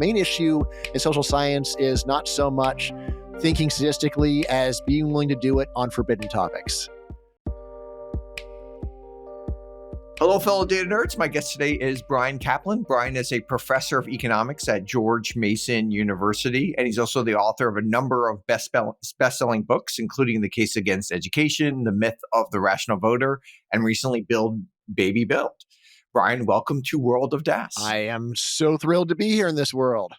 main issue in social science is not so much thinking statistically as being willing to do it on forbidden topics. Hello, fellow data nerds. My guest today is Bryan Caplan. Bryan is a professor of economics at George Mason University, and he's also the author of a number of best-selling books, including The Case Against Education, The Myth of the Rational Voter, and recently Build, Baby Build. Bryan, welcome to World of DAS. I am so thrilled to be here in this world.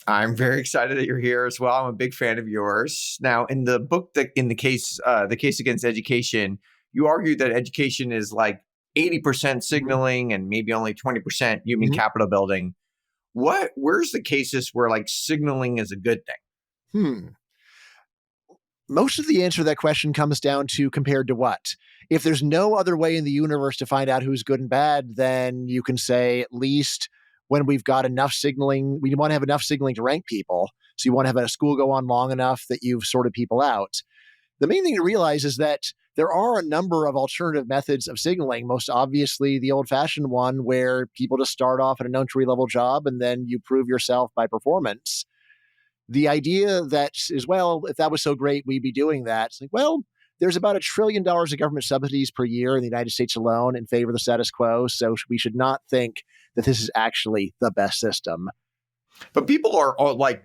I'm very excited that you're here as well. I'm a big fan of yours. Now, in the book, The Case Against Education, you argue that education is like 80% signaling and maybe only 20% human capital building. Where's the cases where like signaling is a good thing? Most of the answer to that question comes down to compared to what? If there's no other way in the universe to find out who's good and bad, then you can say at least when we've got enough signaling, we want to have enough signaling to rank people. So you want to have a school go on long enough that you've sorted people out. The main thing to realize is that there are a number of alternative methods of signaling, most obviously the old-fashioned one where people just start off at an entry-level job and then you prove yourself by performance. The idea that is, well, if that was so great, we'd be doing that. It's like, well, there's about $1 trillion of government subsidies per year in the United States alone in favor of the status quo, so we should not think that this is actually the best system. But people are all like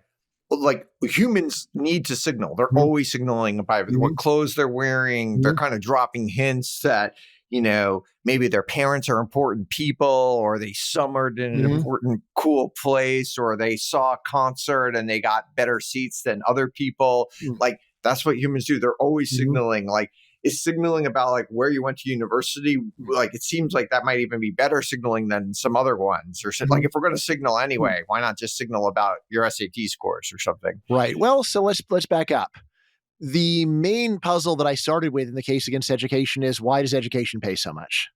humans need to signal. They're always signaling about what clothes they're wearing. They're kind of dropping hints that, you know, maybe their parents are important people, or they summered in an important, cool place, or they saw a concert and they got better seats than other people. Like, that's what humans do. They're always signaling. Like, is signaling about like where you went to university? Like, it seems like that might even be better signaling than some other ones. Or like, if we're going to signal anyway, why not just signal about your SAT scores or something? Right. Well, so let's back up. The main puzzle that I started with in the case against education is, why does education pay so much?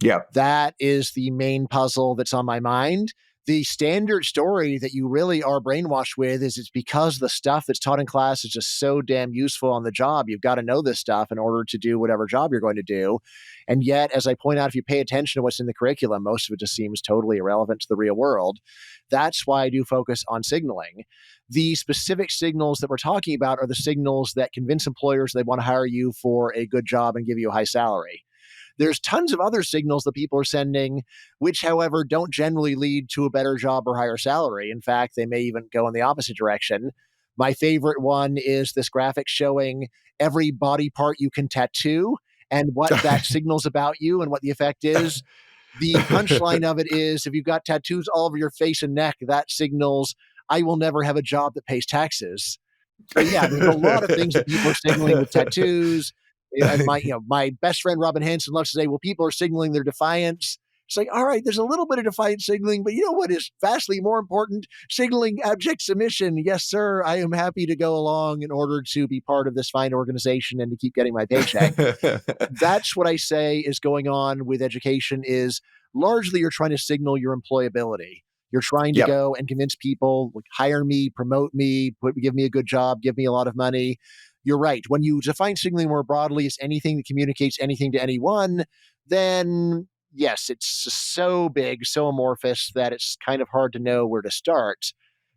Yeah. That is the main puzzle that's on my mind. The standard story that you really are brainwashed with is it's because the stuff that's taught in class is just so damn useful on the job. You've got to know this stuff in order to do whatever job you're going to do. And yet, as I point out, if you pay attention to what's in the curriculum, most of it just seems totally irrelevant to the real world. That's why I do focus on signaling. The specific signals that we're talking about are the signals that convince employers they want to hire you for a good job and give you a high salary. There's tons of other signals that people are sending, which, however, don't generally lead to a better job or higher salary. In fact, they may even go in the opposite direction. My favorite one is this graphic showing every body part you can tattoo and what that signals about you and what the effect is. The punchline of it is, if you've got tattoos all over your face and neck, that signals, I will never have a job that pays taxes. So yeah, there's a lot of things that people are signaling with tattoos. And my best friend Robin Hanson loves to say, well, people are signaling their defiance. It's like, all right, there's a little bit of defiant signaling, but you know what is vastly more important? Signaling abject submission. Yes, sir, I am happy to go along in order to be part of this fine organization and to keep getting my paycheck. That's what I say is going on with education is largely you're trying to signal your employability. You're trying to go and convince people, like, hire me, promote me, give me a good job, give me a lot of money. You're right. When you define signaling more broadly as anything that communicates anything to anyone, then yes, it's so big, so amorphous that it's kind of hard to know where to start.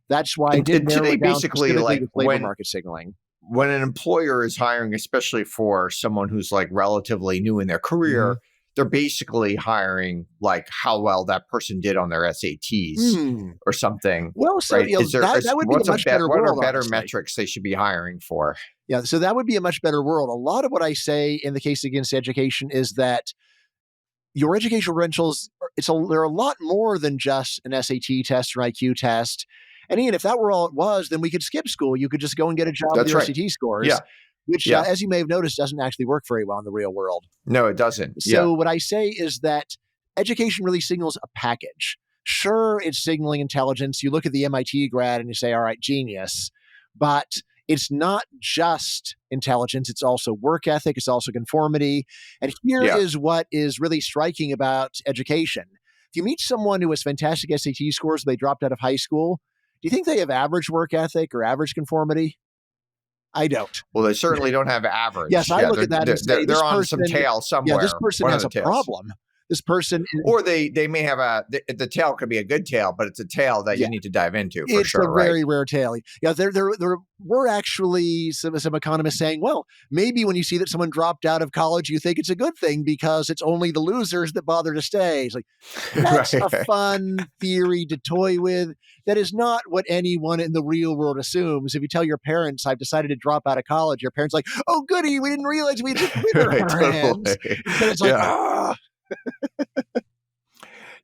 That's why I did narrow it down basically like with labor market signaling. When an employer is hiring, especially for someone who's like relatively new in their career, they're basically hiring like how well that person did on their SATs or something. Well, so right? That would be a much better world. What are better honestly. metrics they should be hiring for? Yeah, so that would be a much better world. A lot of what I say in the case against education is that your educational credentials, they're a lot more than just an SAT test or IQ test. And Ian, if that were all it was, then we could skip school. You could just go and get a job with your SAT scores, which, as you may have noticed, doesn't actually work very well in the real world. No, it doesn't. So what I say is that education really signals a package. Sure, it's signaling intelligence. You look at the MIT grad and you say, all right, genius. But it's not just intelligence. It's also work ethic. It's also conformity. And here is what is really striking about education. If you meet someone who has fantastic SAT scores, they dropped out of high school, do you think they have average work ethic or average conformity? I don't. Well, they certainly don't have average. Yes, I look at that and say, they're on some tail somewhere. Yeah, this person has a problem. this person. Or they may have the tale could be a good tale, but it's a tale that Yeah. you need to dive into for It's sure, a right? very rare tale. Yeah, there were actually some economists saying, well, maybe when you see that someone dropped out of college, you think it's a good thing because it's only the losers that bother to stay. It's like, that's a Right. fun theory to toy with. That is not what anyone in the real world assumes. If you tell your parents, I've decided to drop out of college, your parents are like, oh, goody, we didn't realize we had such glitter on Right, our hands. totally. Instead, it's like, Yeah. ah.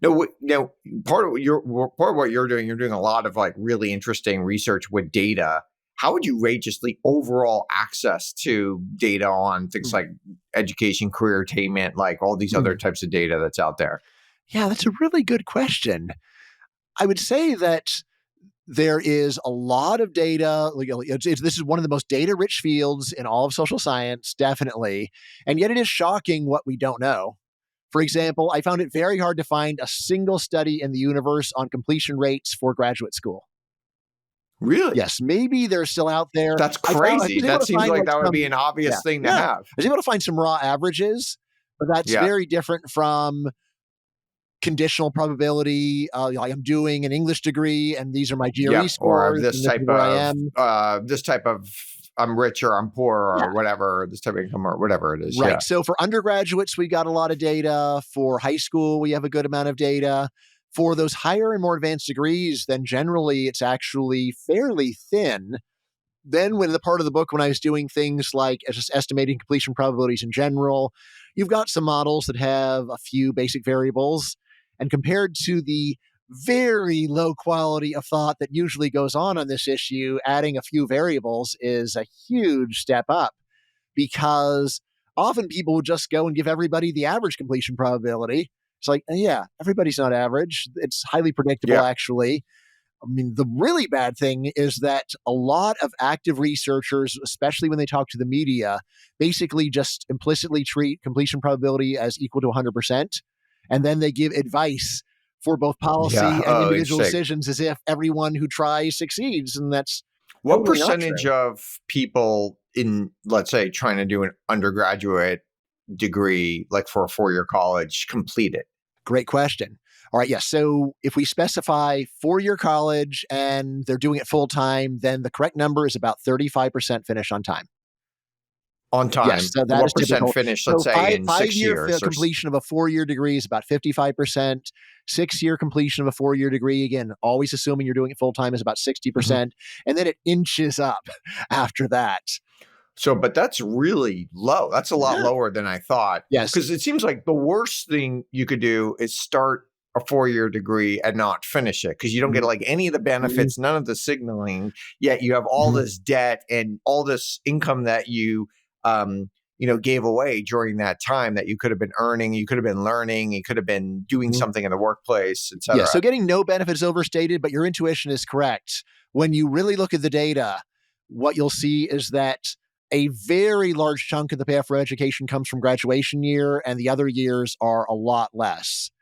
No, part of what you're doing a lot of like really interesting research with data. How would you rate just the overall access to data on things like education, career attainment, like all these other types of data that's out there? Yeah, that's a really good question. I would say that there is a lot of data. This is one of the most data rich fields in all of social science, definitely. And yet it is shocking what we don't know. For example, I found it very hard to find a single study in the universe on completion rates for graduate school. Really? Yes, maybe they're still out there. That's I crazy. was able That to seems find like like that would be some, an obvious thing to yeah. I have. was able to find some raw averages, but that's Yeah. very different from conditional probability. Like I'm doing an English degree and these are my GRE Yep. Or scores and this is where I am. this type of I'm rich or I'm poor Yeah. or whatever, this type of income or whatever it is. Right. Yeah. So for undergraduates, we got a lot of data. For high school, we have a good amount of data. For those higher and more advanced degrees, then generally it's actually fairly thin. Then when the part of the book when I was doing things like just estimating completion probabilities in general, you've got some models that have a few basic variables. And compared to the very low quality of thought that usually goes on this issue, adding a few variables is a huge step up because often people will just go and give everybody the average completion probability. It's like, yeah, everybody's not average. It's highly predictable, Yeah. actually. I mean, the really bad thing is that a lot of active researchers, especially when they talk to the media, basically just implicitly treat completion probability as equal to 100%. And then they give advice for both Yeah. policy and Oh, individual interesting. decisions as if everyone who tries succeeds. And that's What totally not percentage true. of people in, let's say, trying to do an undergraduate degree, like for a 4-year college, complete it? Great question. All right. Yes. So if we specify 4-year college and they're doing it full time, then the correct number is about 35% finish on time. On Yes, time? so that is What percent typical. finish, let's So say, five in 6 5-year years completion of a 4-year degree is about 55%. 6-year completion of a 4-year degree, again, always assuming you're doing it full time, is about Mhm. 60%, and then it inches up after that. So, but that's really low. That's a lot Yeah. lower than I thought. Yes. Because it seems like the worst thing you could do is start a 4-year degree and not finish it because you don't get Mhm. like any of the Mhm. benefits, none of the signaling. Yet you have all Mhm. this debt and all this income that um, gave away during that time that you could have been earning, you could have been learning, you could have been doing Mhm. something in the workplace, et Yeah, so cetera. getting no benefit is overstated, but your intuition is correct. When you really look at the data, what you'll see is that a very large chunk of the payoff for education comes from graduation year, and the other years are a lot less.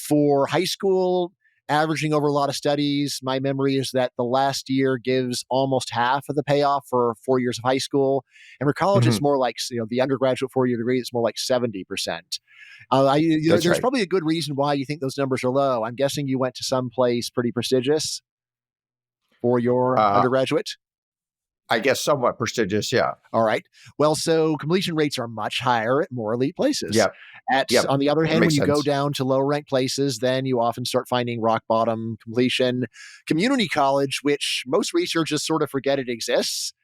For high school, averaging over a lot of studies, my memory is that the last year gives almost half of the payoff for 4 years of high school. And for college, it's Mhm. more like, the undergraduate 4-year degree, it's more like 70%. That's There's right. probably a good reason why you think those numbers are low. I'm guessing you went to some place pretty prestigious for your Uh, undergraduate. I guess somewhat prestigious. Yeah. All right. Well, so completion rates are much higher at more elite places. Yep. Yep. On the other That hand, when makes you go sense. down to lower ranked places, then you often start finding rock bottom completion. Community college, which most researchers sort of forget it exists,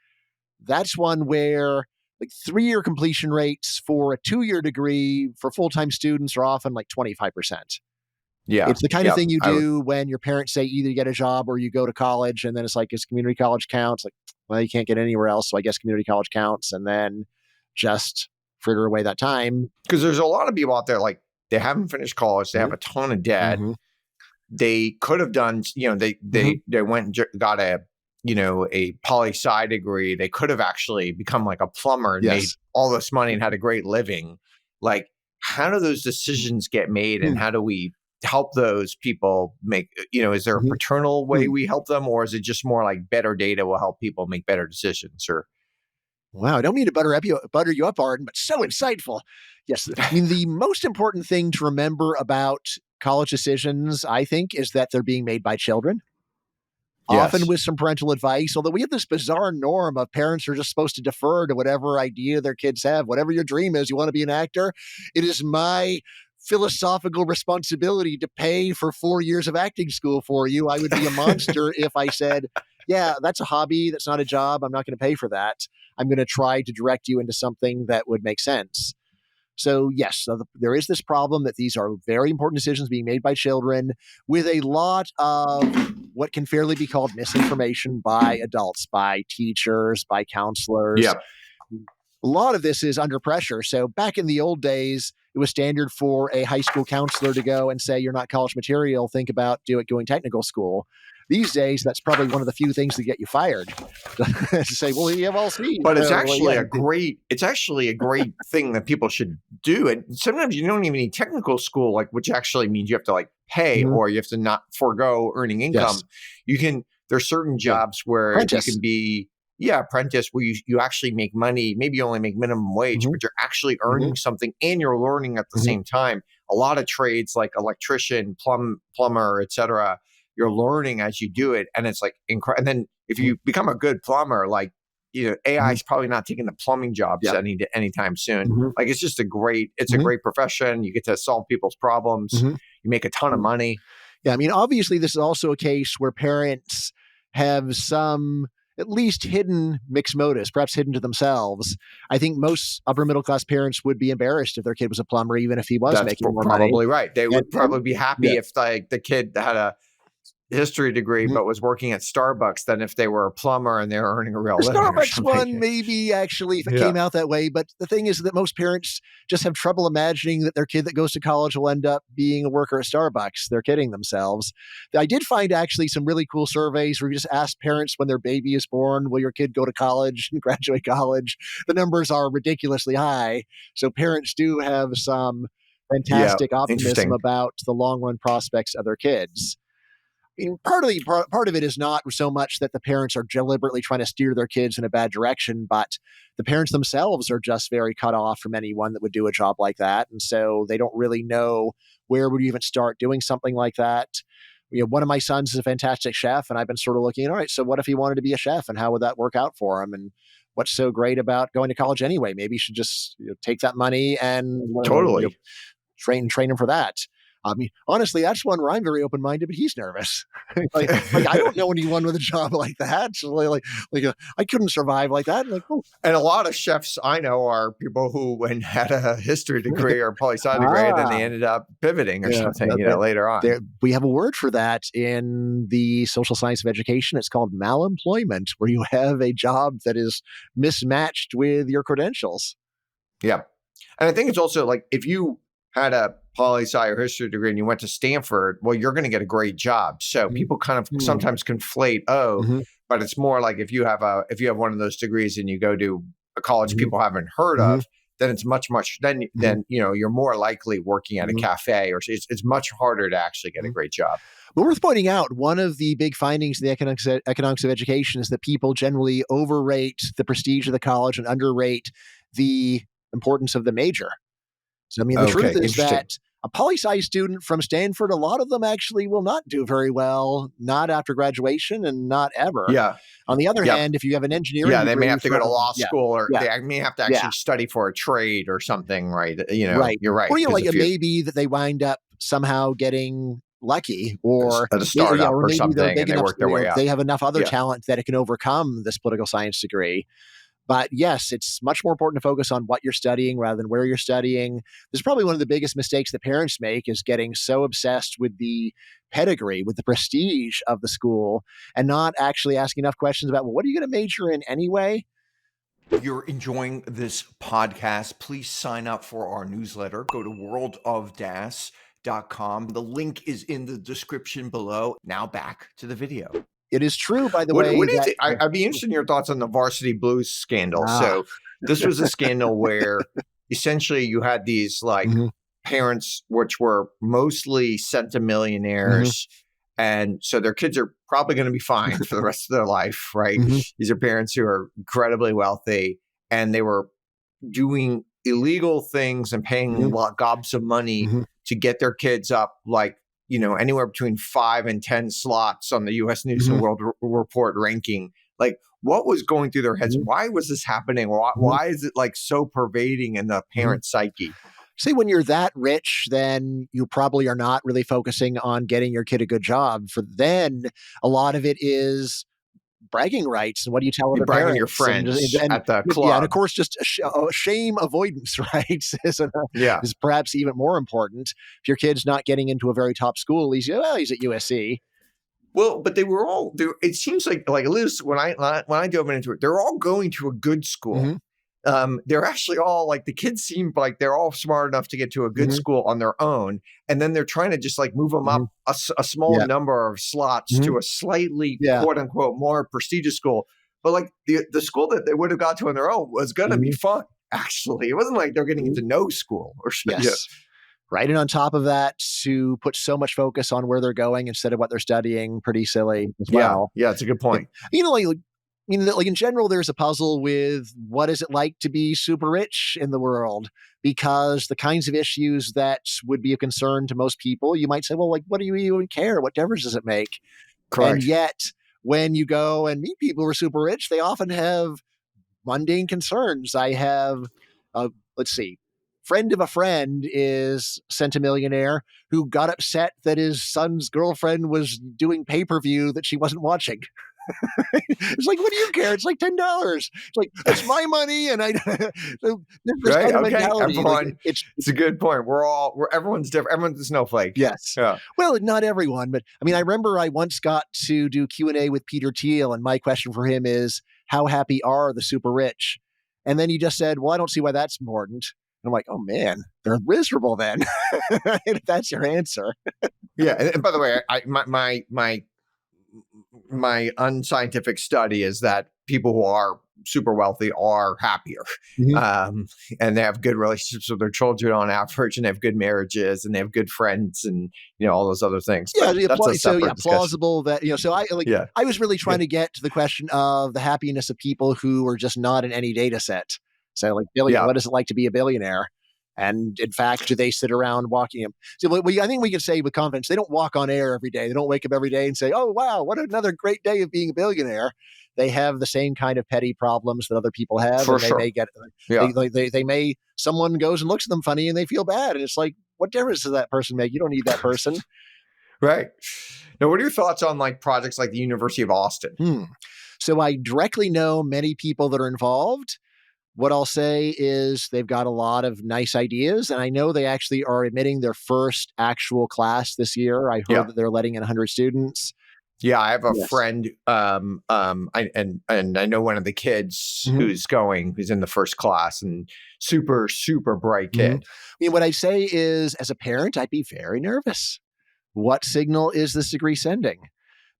that's one where like 3-year completion rates for a 2-year degree for full time students are often like 25%. Yeah. It's the kind of Yep. thing you do when your parents say either you get a job or you go to college, and then it's like, is community college counts? Like, well, you can't get anywhere else, so I guess community college counts, and then just fritter away that time. Because there's a lot of people out there, like, they haven't finished college, they have Mhm. a ton of debt. Mhm. They could have done, they Mhm. they they went and got a poli sci degree. They could have actually become like a plumber and made Yes. all this money and had a great living. Like, how do those decisions get made, and Mhm. how do we help those people make? Is there a Mhm. paternal way Mhm. we help them, or is it just more like better data will help people make better decisions? Or Wow, I don't mean to butter you up, Arden, but so insightful. Yes, I mean, the most important thing to remember about college decisions, I think, is that they're being made by children, often Yes. with some parental advice. Although we have this bizarre norm of parents are just supposed to defer to whatever idea their kids have. Whatever your dream is, you want to be an actor, it is my philosophical responsibility to pay for 4 years of acting school for you. I would be a monster if I said, yeah, that's a hobby. That's not a job. I'm not going to pay for that. I'm going to try to direct you into something that would make sense. So, yes, there is this problem that these are very important decisions being made by children with a lot of what can fairly be called misinformation by adults, by teachers, by counselors. Yeah. A lot of this is under pressure. So back in the old days, it was standard for a high school counselor to go and say, you're not college material. Think about doing technical school. These days, that's probably one of the few things that get you fired. To say, well, you have all C's. But it's So, well, actually yeah. a great thing that people should do. And sometimes you don't even need technical school, like, which actually means you have to like pay Mhm. or you have to not forego earning income. Yes. There's certain Yeah. jobs where you Apprentice. can be, apprentice, where you actually make money. Maybe you only make minimum wage, Mhm. but you're actually earning something and you're learning at the Mhm. same time. A lot of trades like electrician, plumber, etc. You're learning as you do it. And it's like incredible. And then if you become a good plumber, like, AI Mhm. is probably not taking the plumbing jobs Yep. anytime soon. Mhm. Like it's just it's a Mhm. great profession. You get to solve people's problems. Mhm. You make a ton of money. Yeah, I mean, obviously, this is also a case where parents have some at least hidden mixed motives, perhaps hidden to themselves. I think most upper middle class parents would be embarrassed if their kid was a plumber, even if he was That's making more money. probably right. They would And probably be yeah, happy if like the kid had a history degree mhm. but was working at Starbucks than if they were a plumber and they were earning a real The living or Starbucks something. one, maybe actually, if it Yeah. came out that way. But the thing is that most parents just have trouble imagining that their kid that goes to college will end up being a worker at Starbucks. They're kidding themselves. I did find actually some really cool surveys where you just ask parents when their baby is born, will your kid go to college and graduate college? The numbers are ridiculously high. So parents do have some Yeah. fantastic optimism Interesting. about the long run prospects of their kids. I mean, part of it is not so much that the parents are deliberately trying to steer their kids in a bad direction, but the parents themselves are just very cut off from anyone that would do a job like that, and so they don't really know where would you even start doing something like that. One of my sons is a fantastic chef, and I've been sort of looking, all right, so what if he wanted to be a chef, and how would that work out for him? And what's so great about going to college anyway? Maybe you should just take that money and Totally. train him for that. I mean, honestly, that's one where I'm very open minded, but he's nervous. like I don't know anyone with a job like that. So I couldn't survive like that. Like, oh, And a lot of chefs I know are people who went had a history degree or poli sci degree, and then ah, they ended up pivoting or yeah. something, later on. We have a word for that in the social science of education. It's called malemployment, where you have a job that is mismatched with your credentials. Yeah. And I think it's also like if you had a poli sci or history degree and you went to Stanford, well, you're going to get a great job. So Mhm. people kind of Mhm. sometimes conflate, but it's more like if you have one of those degrees and you go to a college Mhm. people haven't heard Mhm. of, then it's much Mhm. then you're more likely working at a Mhm. cafe, or it's much harder to actually get a Mhm. great job. But worth pointing out, one of the big findings in the economics of education is that people generally overrate the prestige of the college and underrate the importance of the major. So, I mean, the truth Okay, is interesting. that a poli sci student from Stanford, a lot of them actually will not do very well, not after graduation and not ever. Yeah. On the other Yep. hand, if you have an engineering Yeah, they may degree have to go to from, law school, or yeah, they may have to yeah, actually study for a trade or something, right? right. You're right. Or, Because like if it you may be that they wind up somehow getting lucky, or at a startup or maybe they're something big and they enough, work their way up. they have enough other Yeah, talent that it can overcome this political science degree. But yes, it's much more important to focus on what you're studying rather than where you're studying. This is probably one of the biggest mistakes that parents make, is getting so obsessed with the pedigree, with the prestige of the school, and not actually asking enough questions about, well, what are you going to major in anyway? if you're enjoying this podcast, please sign up for our newsletter. Go to worldofdas.com. The link is in the description below. Now back to the video. It is true, by the What way, do you that think? I'd be interested in your thoughts on the Varsity Blues scandal. ah, So this was a scandal where essentially you had these like mhm, parents, which were mostly mhm, centimillionaires. And so their kids are probably going to be fine for the rest of their life, right? mhm, These are parents who are incredibly wealthy. and they were doing illegal things and paying gobs of money to get their kids up, like, anywhere between 5 and 10 slots on the U.S. News and World Report ranking. Like, what was going through their heads? Why was this happening? Why is it like so pervading in the parent psyche? See, when you're that rich, then you probably are not really focusing on getting your kid a good job. For then, a lot of it is bragging rights and what do you tell You're other bragging your parents friends at the yeah, and of club. course just shame avoidance, right, Yeah. is perhaps even more important. If your kid's not getting into a very top school, at least he's at USC. Well, but they were all there. It seems like at least when I dove into it, they're all going to a good school. They're actually all like, the kids seem like they're all smart enough to get to a good school on their own, and then they're trying to just like move them up a small number of slots to a slightly quote unquote more prestigious school. But like the school that they would have got to on their own was going to be fun. Actually, it wasn't like they're getting into no school or something. Yes. Right. And on top of that, to put so much focus on where they're going instead of what they're studying, pretty silly as well. Yeah, it's a good point. Like in general, there's a puzzle with what is it like to be super rich in the world, because the kinds of issues that would be a concern to most people, you might say, well, like, what do you even care? What difference does it make? Correct. And yet, when you go and meet people who are super rich, they often have mundane concerns. I have, let's see, friend of a friend is centimillionaire who got upset that his son's girlfriend was doing pay-per-view that she wasn't watching. It's like, what do you care? It's like $10. It's like, it's my money, and I. So this right? kind of Okay, mentality. everyone. Like, it's a good point. Everyone's different. Everyone's a snowflake. Yes. Yeah. Well, not everyone, but I mean, I remember I once got to do Q&A with Peter Thiel, and my question for him is, how happy are the super rich? And then he just said, well, I don't see why that's important. And I'm like, oh man, they're miserable then. If that's your answer. Yeah. And by the way, my unscientific study is that people who are super wealthy are happier, and they have good relationships with their children on average, and they have good marriages, and they have good friends, and all those other things. Yeah, but that's a separate discussion. plausible that so I was really trying to get to the question of the happiness of people who are just not in any data set. So like, what is it like to be a billionaire? And in fact, do they sit around walking? So I think we can say with confidence, they don't walk on air every day. They don't wake up every day and say, oh, wow, what another great day of being a billionaire. They have the same kind of petty problems that other people have. For and they sure. may get, someone goes and looks at them funny and they feel bad. And it's like, what difference does that person make? You don't need that person. Right. Now, what are your thoughts on like projects like the University of Austin? So I directly know many people that are involved. What I'll say is they've got a lot of nice ideas, and I know they actually are admitting their first actual class this year. I heard that they're letting in 100 students. Yeah, I have a friend, and I know one of the kids who's in the first class, and super, super bright kid. I mean, what I say is, as a parent, I'd be very nervous. What signal is this degree sending?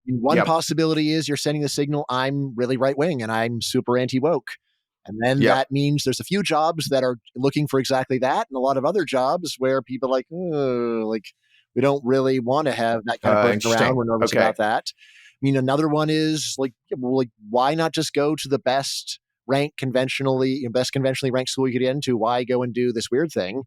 One possibility is you're sending the signal, I'm really right-wing and I'm super anti-woke. And then that means there's a few jobs that are looking for exactly that, and a lot of other jobs where people are like, we don't really want to have that kind of person around. We're nervous about that. I mean, another one is like, why not just go to the best conventionally ranked school you could get into? Why go and do this weird thing?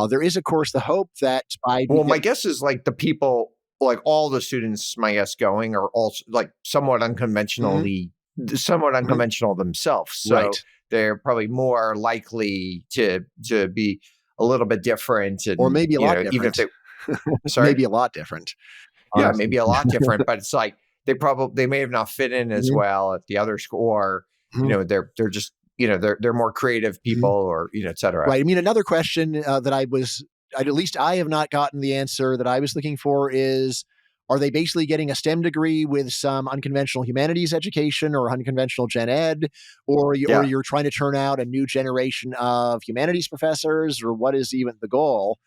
There is, of course, the hope that my guess is like the people, like all the students, my guess going are also like somewhat unconventionally. Somewhat unconventional themselves, so they're probably more likely to be a little bit different, and, or maybe a lot different. Even if they, maybe a lot different. Yeah, maybe a lot different. But it's like they may have not fit in as well at the other school, or they're just they're more creative people, or et cetera. Right. I mean, another question that at least I have not gotten the answer that I was looking for is, are they basically getting a STEM degree with some unconventional humanities education or unconventional gen ed, or you're trying to turn out a new generation of humanities professors, or what is even the goal?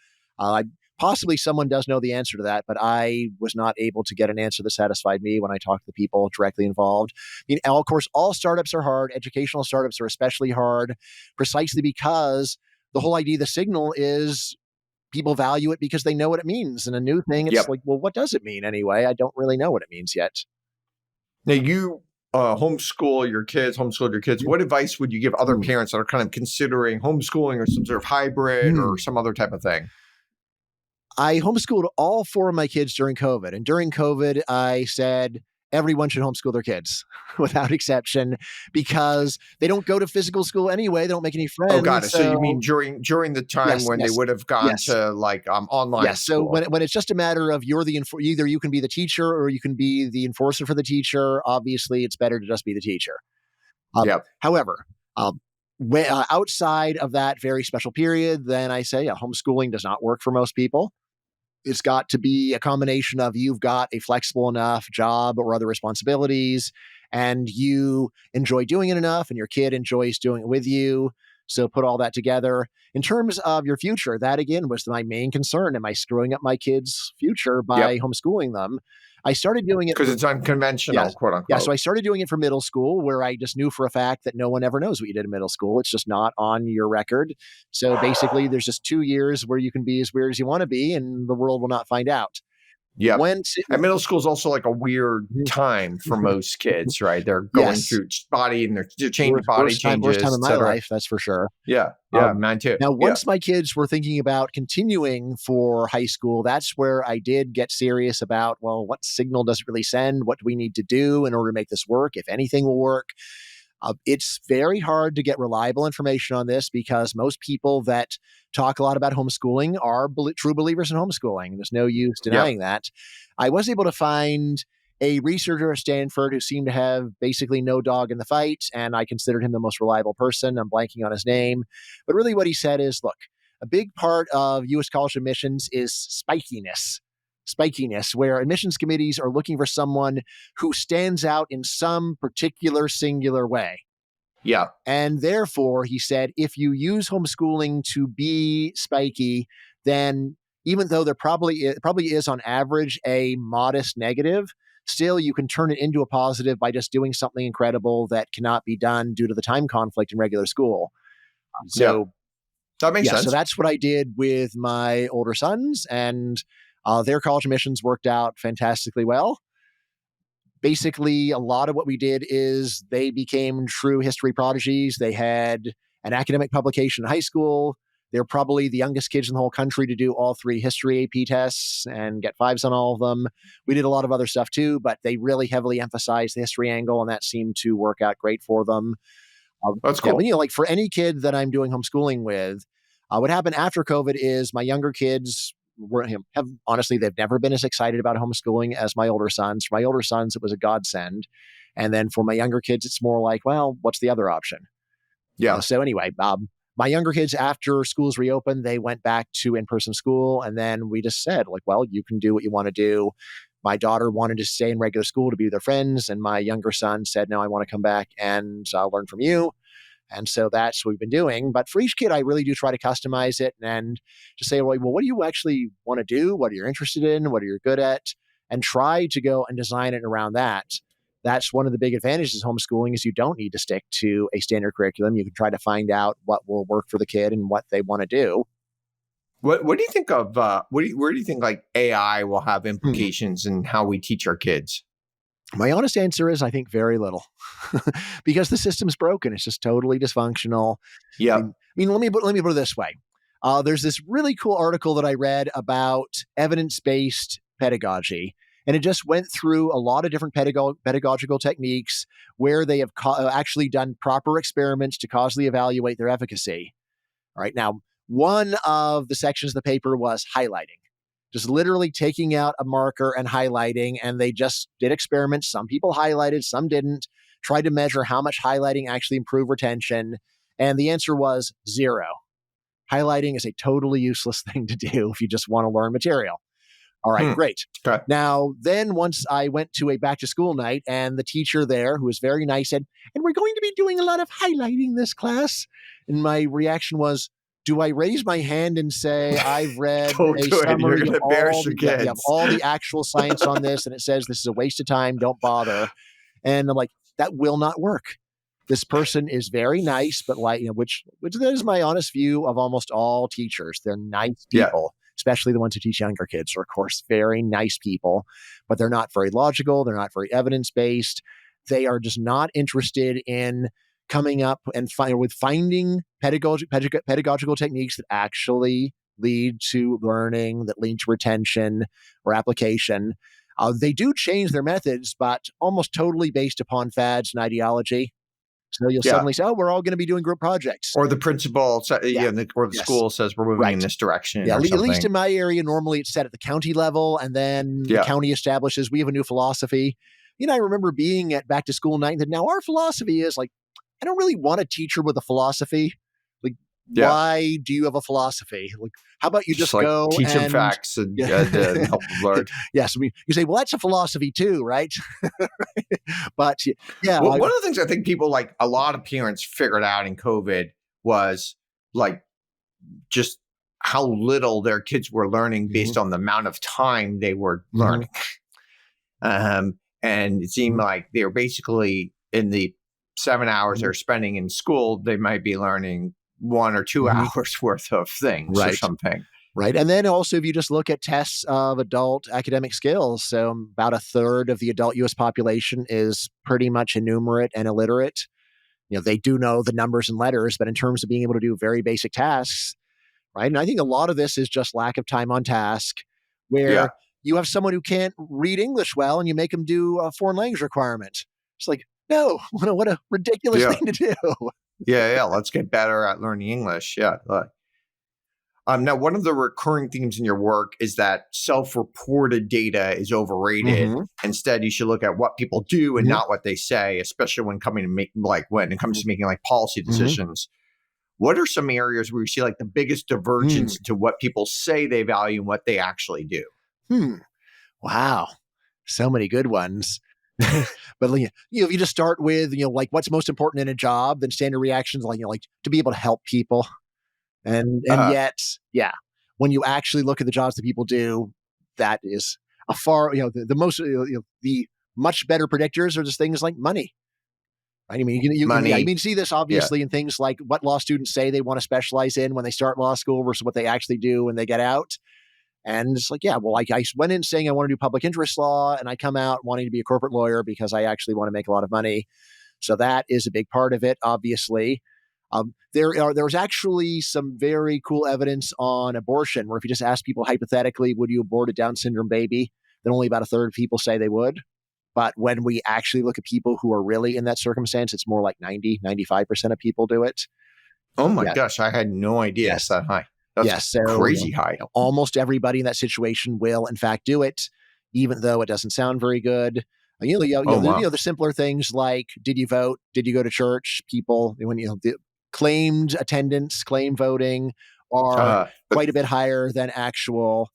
Possibly someone does know the answer to that, but I was not able to get an answer that satisfied me when I talked to the people directly involved. I mean, of course, all startups are hard. Educational startups are especially hard, precisely because the whole idea of the signal is people value it because they know what it means. And a new thing, it's like, well, what does it mean anyway? I don't really know what it means yet. Now, you homeschooled your kids, what advice would you give other Mm. parents that are kind of considering homeschooling or some sort of hybrid or Mm. some other type of thing? I homeschooled all four of my kids during COVID. And during COVID, I said everyone should homeschool their kids without exception because they don't go to physical school anyway. They don't make any Oh, got friends. it. So you So, mean during the time yes, when they yes, would have gone yes. to like online Yes. So school? when it's just a matter of either you can be the teacher or you can be the enforcer for the teacher, obviously it's better to just be the teacher. Yep. However, outside of that very special period, then I say homeschooling does not work for most people. It's got to be a combination of you've got a flexible enough job or other responsibilities, and you enjoy doing it enough, and your kid enjoys doing it with you. So put all that together. In terms of your future, that again was my main concern. Am I screwing up my kids' future by Yep. homeschooling them? I started doing it Because for it's unconventional, Yes. quote Yeah, so unquote. I started doing it for middle school where I just knew for a fact that no one ever knows what you did in middle school. It's just not on your record. So basically, there's just 2 years where you can be as weird as you want to be and the world will not find out. Yep. Once it And middle school is also like a weird time for most kids, right? They're going Yes. through body and they're changing Worst body worst time changes, of et my cetera. life, that's for sure. Yeah. Yeah. Um, Mine too. Now Yeah. once my kids were thinking about continuing for high school, that's where I did get serious about, well, what signal does it really send? What do we need to do in order to make this work? If anything will work. It's very hard to get reliable information on this because most people that talk a lot about homeschooling are true believers in homeschooling. There's no use Yep. denying that. I was able to find a researcher at Stanford who seemed to have basically no dog in the fight, and I considered him the most reliable person. I'm blanking on his name. But really, what he said is look, a big part of US college admissions is spikiness, where admissions committees are looking for someone who stands out in some particular singular way. Yeah. And therefore, he said, if you use homeschooling to be spiky, then even though there probably is on average a modest negative, still you can turn it into a positive by just doing something incredible that cannot be done due to the time conflict in regular school. Yep. So That makes yeah, so sense. that's what I did with my older sons, and their college admissions worked out fantastically well. Basically, a lot of what we did is they became true history prodigies. They had an academic publication in high school. They're probably the youngest kids in the whole country to do all three history AP tests and get fives on all of them. We did a lot of other stuff too, but they really heavily emphasized the history angle, and that seemed to work out great for them. That's Yeah, but cool. like for any kid that I'm doing homeschooling with, what happened after COVID is my younger kids have honestly they've never been as excited about homeschooling as my older sons. For my older sons, it was a godsend, and then for my younger kids, it's more like, well, what's the other option? Yeah. So anyway, my younger kids after schools reopened, they went back to in-person school, and then we just said like, well, you can do what you want to do. My daughter wanted to stay in regular school to be with their friends, and my younger son said, no, I want to come back and learn from you. And so that's what we've been doing. But for each kid, I really do try to customize it and just say, well, what do you actually want to do? What are you interested in? What are you good at? And try to go and design it around that. That's one of the big advantages of homeschooling is you don't need to stick to a standard curriculum. You can try to find out what will work for the kid and what they want to do. What do you think of where do you think like AI will have Hmm. implications in how we teach our kids? My honest answer is I think very little because the system's broken. It's just totally dysfunctional. Yep. Let me put it this way. There's this really cool article that I read about evidence-based pedagogy, and it just went through a lot of different pedagogical techniques where they have actually done proper experiments to causally evaluate their efficacy. All right, now one of the sections of the paper was highlighting. Just literally taking out a marker and highlighting, and they just did experiments. Some people highlighted, some didn't. Tried to measure how much highlighting actually improved retention, and the answer was zero. Highlighting is a totally useless thing to do if you just want to learn material. All right, Hmm. great. Okay. Now, then once I went to a back to school night, and the teacher there, who was very nice, said, and we're going to be doing a lot of highlighting this class. And my reaction was, do I raise my hand and say I've read Don't a do it. You're summary going of to embarrass all your the yeah, of kids. all the actual science on this, and it says this is a waste of time, don't bother. And I'm like, that will not work. This person is very nice, but like, which that is my honest view of almost all teachers. They're nice Yeah. people, especially the ones who teach younger kids are, of course, very nice people, but they're not very logical. They're not very evidence based. They are just not interested in coming up and finding pedagogical techniques that actually lead to learning, that lead to retention or application. They do change their methods, but almost totally based upon fads and ideology. So you'll Yeah. suddenly say, "Oh, we're all going to be doing group projects." Or the principal, Yeah. or the Yes. school says we're moving in Right. this direction Yeah. or At least something. in my area, normally it's set at the county level, and then the Yeah. county establishes we have a new philosophy. I remember being at back to school night that now our philosophy is like, I don't really want a teacher with a philosophy. Like, Yeah. why do you have a philosophy? Like, how about you Just just like go teach them and facts and yeah. help them learn. Yes, I mean, you say, well, that's a philosophy too, right? But yeah, Well, one of the things I think people, like a lot of parents, figured out in COVID was like just how little their kids were learning based on the amount of time they were learning. And it seemed like they were basically in the 7 hours they're spending in school, they might be learning 1 or 2 hours worth of things or right. something. Right. And then also, if you just look at tests of adult academic skills, so about a third of the adult US population is pretty much innumerate and illiterate. They do know the numbers and letters, but in terms of being able to do very basic tasks, right? And I think a lot of this is just lack of time on task, Yeah. where you have someone who can't read English well and you make them do a foreign language requirement. It's like, no, what a ridiculous Yeah. thing to do. Yeah. Let's get better at learning English. Yeah. Now, one of the recurring themes in your work is that self-reported data is overrated. Mm-hmm. Instead, you should look at what people do and Mm-hmm. not what they say, especially when when it comes to making like policy Mm-hmm. decisions. What are some areas where you see like the biggest divergence to what people say they value and what they actually do? Wow. So many good ones. But if you just start with, like what's most important in a job, then standard reactions like to be able to help people. And Uh, yet, yeah, when you actually look at the jobs that people do, that is a far, the most, the much better predictors are just things like money. Right? I mean, Money. you see this Yeah. obviously in things like what law students say they want to specialize in when they start law school versus what they actually do when they get out. And it's like, yeah, well, like I went in saying I want to do public interest law, and I come out wanting to be a corporate lawyer because I actually want to make a lot of money. So that is a big part of it, obviously. There's actually some very cool evidence on abortion, where if you just ask people hypothetically, would you abort a Down syndrome baby, then only about a third of people say they would. But when we actually look at people who are really in that circumstance, it's more like 95% of people do it. Oh my Yeah. gosh, I had no idea it's Yes. that high. That's Yes. So crazy high. almost everybody in that situation will, in fact, do it, even though it doesn't sound very good. Oh wow. The simpler things like, did you vote? Did you go to church? People, when the claimed attendance, claim voting are But quite a bit higher than actual.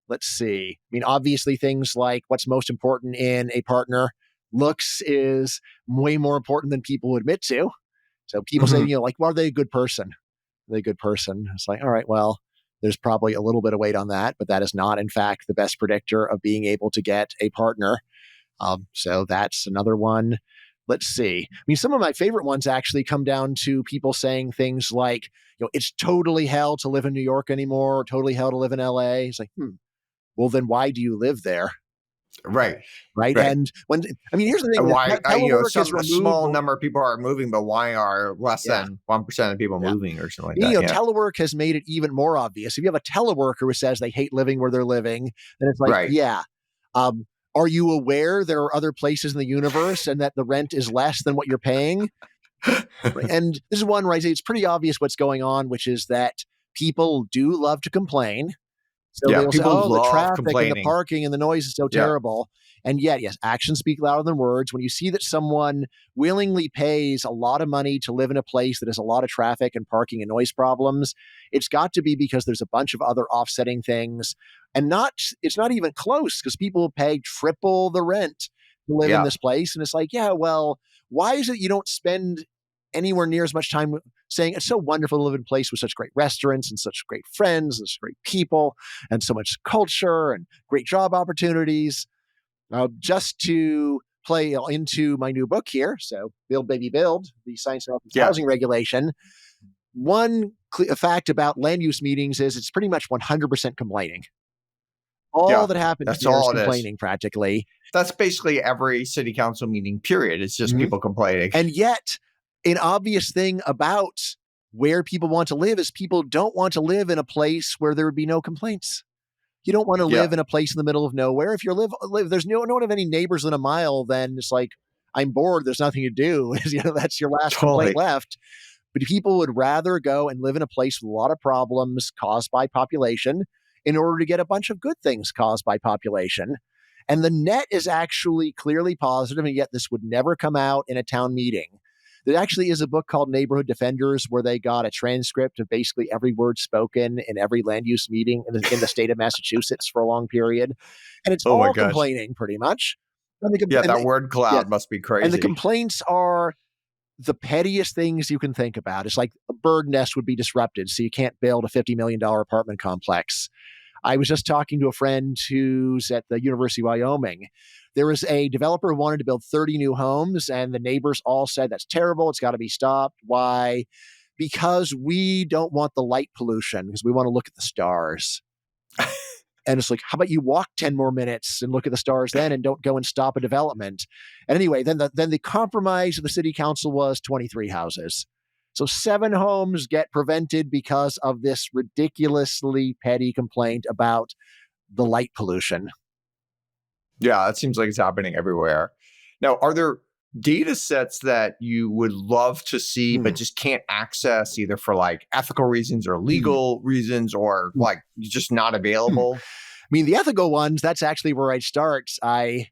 Let's see. I mean, obviously, things like what's most important in a partner, looks is way more important than people admit to. So people say, like, well, are they a good person? Are they a good person? It's like, all right, well, there's probably a little bit of weight on that, but that is not, in fact, the best predictor of being able to get a partner. So that's another one. Let's see. I mean, some of my favorite ones actually come down to people saying things like, it's totally hell to live in New York anymore, or totally hell to live in LA. It's like, well, then why do you live there? right. Right. Right. And here's the thing: Why telework is a removed. small number of people are moving, but why are less Yeah. than 1% of people Yeah. moving or something like that? Yeah. Telework has made it even more obvious. If you have a teleworker who says they hate living where they're living, then it's like, Right. yeah. Are you aware there are other places in the universe and that the rent is less than what you're paying? Right? And this is one where I say it's pretty obvious what's going on, which is that people do love to complain. So Yeah. they'll say, People oh, the love traffic and the complaining. parking and the noise is so Yeah. terrible. And yet, yes, actions speak louder than words. When you see that someone willingly pays a lot of money to live in a place that has a lot of traffic and parking and noise problems, it's got to be because there's a bunch of other offsetting things. And it's not even close, because people pay triple the rent to live in Yeah. this place. And it's like, yeah, well, why is it you don't spend anywhere near as much time saying it's so wonderful to live in a place with such great restaurants and such great friends and such great people and so much culture and great job opportunities? Just to play into my new book here, so Build Baby Build, the Science and Health Yeah. Housing Regulation. One fact about land use meetings is it's pretty much 100% complaining. all Yeah. that happens That's there is all it is. complaining practically. That's basically every city council meeting, period. It's just Mhm. people complaining. And yet, an obvious thing about where people want to live is people don't want to live in a place where there would be no complaints. You don't want to Yeah, live in a place in the middle of nowhere. If you live there's no one of any neighbors in a mile, then it's like, I'm bored, there's nothing to do. That's your last complaint totally. left. But people would rather go and live in a place with a lot of problems caused by population in order to get a bunch of good things caused by population. And the net is actually clearly positive, and yet this would never come out in a town meeting. There actually is a book called Neighborhood Defenders where they got a transcript of basically every word spoken in every land use meeting in the state of Massachusetts for a long period. And it's Oh my all gosh. complaining pretty much. And the, Yeah, and that the, word yeah, cloud must be and the crazy. complaints are the pettiest things you can think about. It's like a bird nest would be disrupted, so you can't build a $50 million apartment complex. I was just talking to a friend who's at the University of Wyoming. There was a developer who wanted to build 30 new homes, and the neighbors all said, that's terrible. It's got to be stopped. Why? Because we don't want the light pollution, because we want to look at the stars. And it's like, how about you walk 10 more minutes and look at the stars then and don't go and stop a development? And anyway, then the compromise of the city council was 23 houses. So 7 homes get prevented because of this ridiculously petty complaint about the light pollution. Yeah, it seems like it's happening everywhere. Now, are there data sets that you would love to see but Hmm. just can't access either for like ethical reasons or Hmm. legal reasons or Hmm. like just not Hmm. available? I mean, the ethical ones, that's actually where I start. I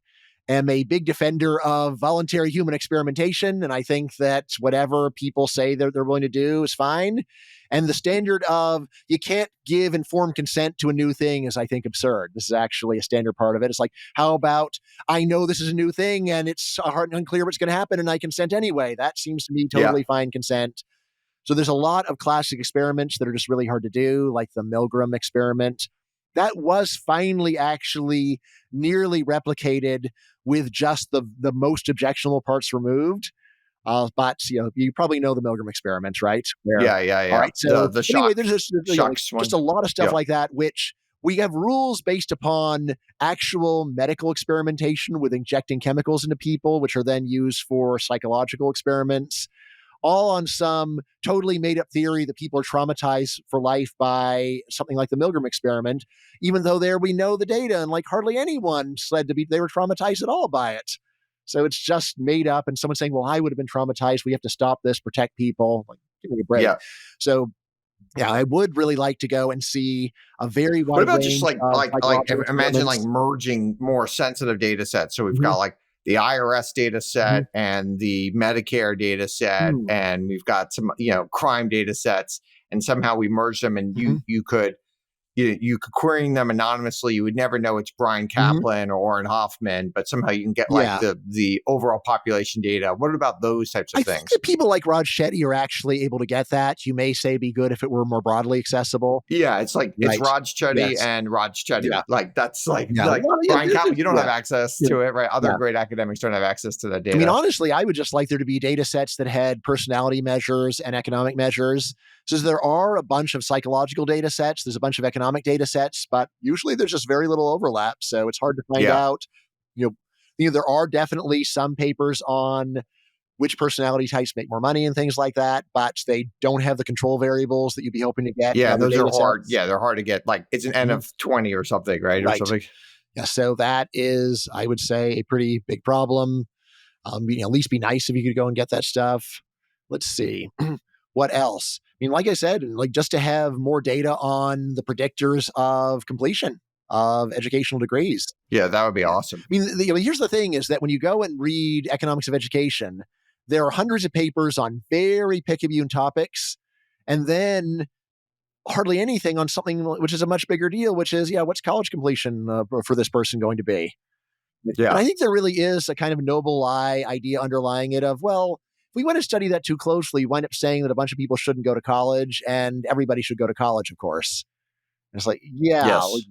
am a big defender of voluntary human experimentation, and I think that whatever people say they're willing to do is fine. And the standard of you can't give informed consent to a new thing is, I think, absurd. This is actually a standard part of it. It's like, how about I know this is a new thing and it's hard and unclear what's going to happen and I consent anyway? That seems to me Yeah. totally fine consent. So there's a lot of classic experiments that are just really hard to do, like the Milgram experiment. That was finally actually nearly replicated with just the most objectionable parts removed. But you probably know the Milgram experiments, right? Where, Yeah, yeah, all yeah. right. So The anyway, there's shocks just one. a lot of stuff Yeah. like that, which we have rules based upon actual medical experimentation with injecting chemicals into people, which are then used for psychological experiments, all on some totally made up theory that people are traumatized for life by something like the Milgram experiment, even though there we know the data and like hardly anyone said to be they were traumatized at all by it. So it's just made up, and someone saying, "Well, I would have been traumatized. We have to stop this, protect people." Like, give me a break. Yeah. So yeah, I would really like to go and see a very What wide about just range like of psychological imagine like experiments. merging more sensitive data sets. So we've Mhm, got like the IRS data mhm, set and the Medicare data set, mm, and we've got some crime data sets, and somehow we merge them, and mhm, you could querying them anonymously. You would never know it's Bryan mhm. Caplan or Auren Hoffman, but somehow you can get like Yeah. the overall population data. What about those types of I think things? that people like Rod Shetty are actually able to get that. You may say be good if it were more broadly accessible. Yeah, it's like it's Right. Raj Chetty Yes. and Raj Chetty. Yeah. Like that's Yeah. like Well, yeah. Bryan Caplan. You don't have Yeah. access Yeah. to it, right? Other Yeah. great academics don't have access to that I mean, data. honestly, I would just like there to be data sets that had personality measures and economic measures. So there are a bunch of psychological data sets, there's a bunch of economic data sets, but usually there's just very little overlap. So it's hard to find Yeah, out. You know, there are definitely some papers on which personality types make more money and things like that, but they don't have the control variables that you'd be hoping to get in yeah, and other those are data hard. sets. Yeah, they're hard to get. Like it's an N Mhm. of 20 or something, right? Or Right. something. Yeah. So that is, I would say, a pretty big problem. At least be nice if you could go and get that stuff. Let's see. What else? I mean, like I said, like just to have more data on the predictors of completion of educational degrees. Yeah, that would be Yeah. awesome. I mean, here's the thing is that when you go and read economics of education, there are hundreds of papers on very Picayune topics, and then hardly anything on something which is a much bigger deal, which is, yeah, what's college completion for this person going to be? And Yeah, I think there really is a kind of noble lie idea underlying it of, well, if we want to study that too closely, we wind up saying that a bunch of people shouldn't go to college and everybody should go to college, of course. And it's like, yeah, like, yes.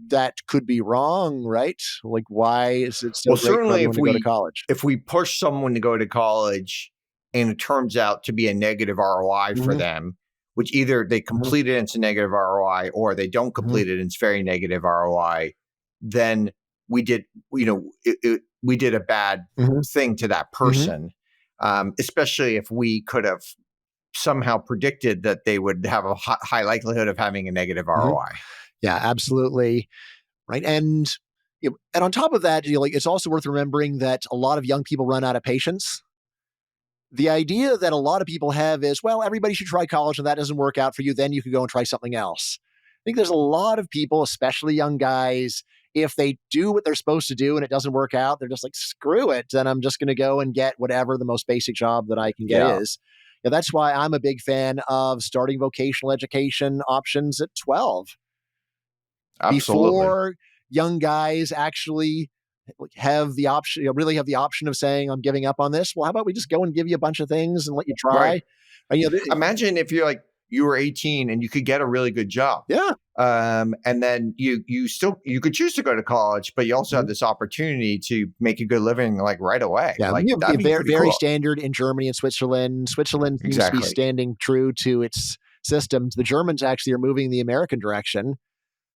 that could be wrong, right? Like, why is it so Well, great for certainly everyone to go to college? if we push someone to go to college and it turns out to be a negative ROI for Hmm. them, which either they Hmm. complete it and it's a negative ROI or they don't Hmm. complete it and it's very negative ROI, then we did, we did a bad Mm-hmm. thing to that person, especially if we could have somehow predicted that they would have a high likelihood of having a negative ROI. Yeah, absolutely. Right. And and on top of that, like, it's also worth remembering that a lot of young people run out of patience. The idea that a lot of people have is, well, everybody should try college and that doesn't work out for you, then you could go and try something else. I think there's a lot of people, especially young guys, if they do what they're supposed to do and it doesn't work out, they're just like, screw it. Then I'm just going to go and get whatever the most basic job that I can get Yeah, is. That's why I'm a big fan of starting vocational education options at 12 absolutely. before young guys actually have the option, really have the option of saying, I'm giving up on this. Well, how about we just go and give you a bunch of things and let you Right. try? And, Imagine if you were 18 and you could get a really good job. yeah. And then you could choose to go to college, but you also have Mhm. this opportunity to make a good living like right away. Yeah, Like that'd be very, pretty very cool. standard in Germany and Switzerland. Switzerland seems to be Exactly. standing true to its systems. The Germans actually are moving in the American direction.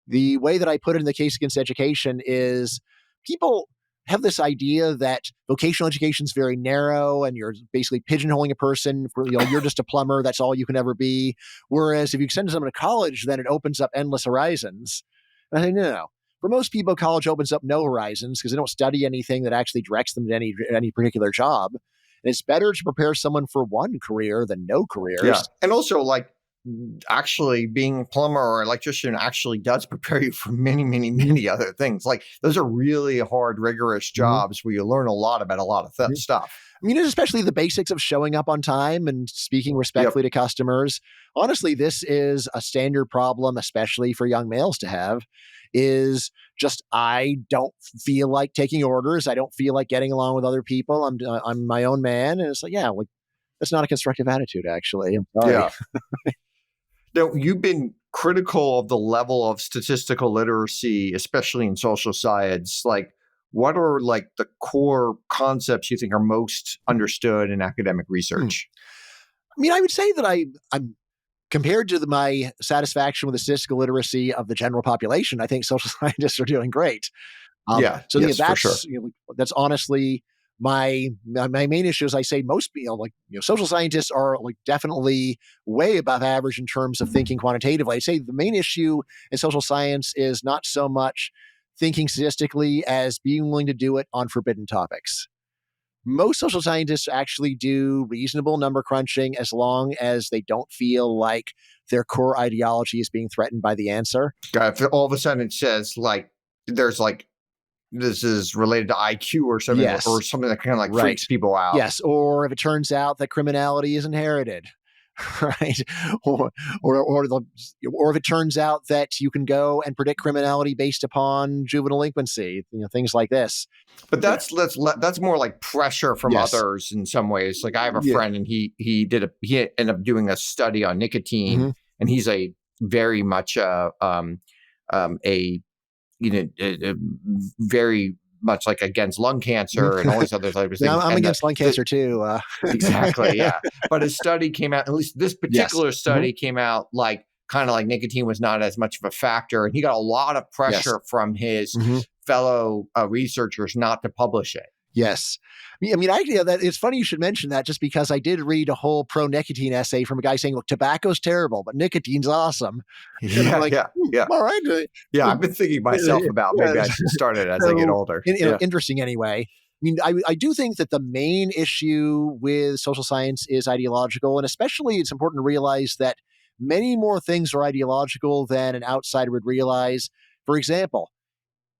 The way that I put it in the case against education is people have this idea that vocational education is very narrow and you're basically pigeonholing a person for, you're just a plumber. That's all you can ever be. Whereas if you send someone to college, then it opens up endless horizons. And I think, no. For most people, college opens up no horizons because they don't study anything that actually directs them to any particular job. And it's better to prepare someone for one career than no Yeah. careers. And also like actually being a plumber or electrician actually does prepare you for many, many, many other things. Like those are really hard, rigorous Mhm. jobs where you learn a lot about a lot of stuff. I mean, especially the basics of showing up on time and speaking Yep. respectfully to customers. Honestly, this is a standard problem, especially for young males to have, is just, I don't feel like taking orders. I don't feel like getting along with other people. I'm my own man. And it's like, yeah, like, that's not a constructive attitude, actually. I'm sorry. Yeah. Now, you've been critical of the level of statistical literacy, especially in social science. Like, what are like the core concepts you think are most understood in academic Hmm. research? I mean, I would say that I'm compared to my satisfaction with the statistical literacy of the general population, I think social scientists are doing great. Yeah. So Yes, for sure. that's honestly my main issue. Is I say most people, like, social scientists are like definitely way above average in terms of thinking quantitatively. I'd say the main issue in social science is not so much thinking statistically as being willing to do it on forbidden topics. Most social scientists actually do reasonable number crunching as long as they don't feel like their core ideology is being threatened by the answer. If all of a sudden it says like there's like this is related to IQ or Yes, something that kind of like right. freaks people out. Yes, or if it turns out that criminality is inherited, right? Or or if it turns out that you can go and predict criminality based upon juvenile delinquency, things like this. But Yeah. that's more like pressure from Yes. others in some ways. Like I have a Yeah. friend and he ended up doing a study on nicotine, Hmm. and he's a very much a very much like against lung cancer and all these other types of Yeah, things. I'm And against lung the cancer too. exactly, yeah. But his study came out, at least this Yes. particular Hmm. study came out like kind of like nicotine was not as much of a factor, and he got a lot of Yes. pressure from his Hmm. fellow researchers not to publish it. Yes. That it's funny you should mention that, just because I did read a whole pro nicotine essay from a guy saying, look, tobacco's terrible, but nicotine's awesome. And I'm Yeah, like, yeah, yeah. all right. Yeah, I've been thinking myself about Yeah. maybe I should start it as I get So, older. Yeah. interesting anyway. I do think that the main issue with social science is ideological. And especially it's important to realize that many more things are ideological than an outsider would realize. For example,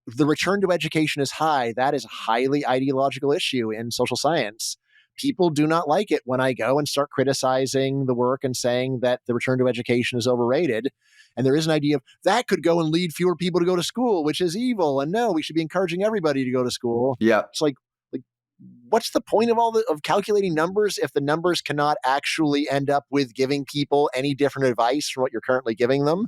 if the return to education is high, that is a highly ideological issue in social science. People do not like it when I go and start criticizing the work and saying that the return to education is overrated. And there is an idea of that could go and lead fewer people to go to school, which is evil. And no, we should be encouraging everybody to go to school. Yeah. It's like what's the point of of calculating numbers if the numbers cannot actually end up with giving people any different advice from what you're currently giving them?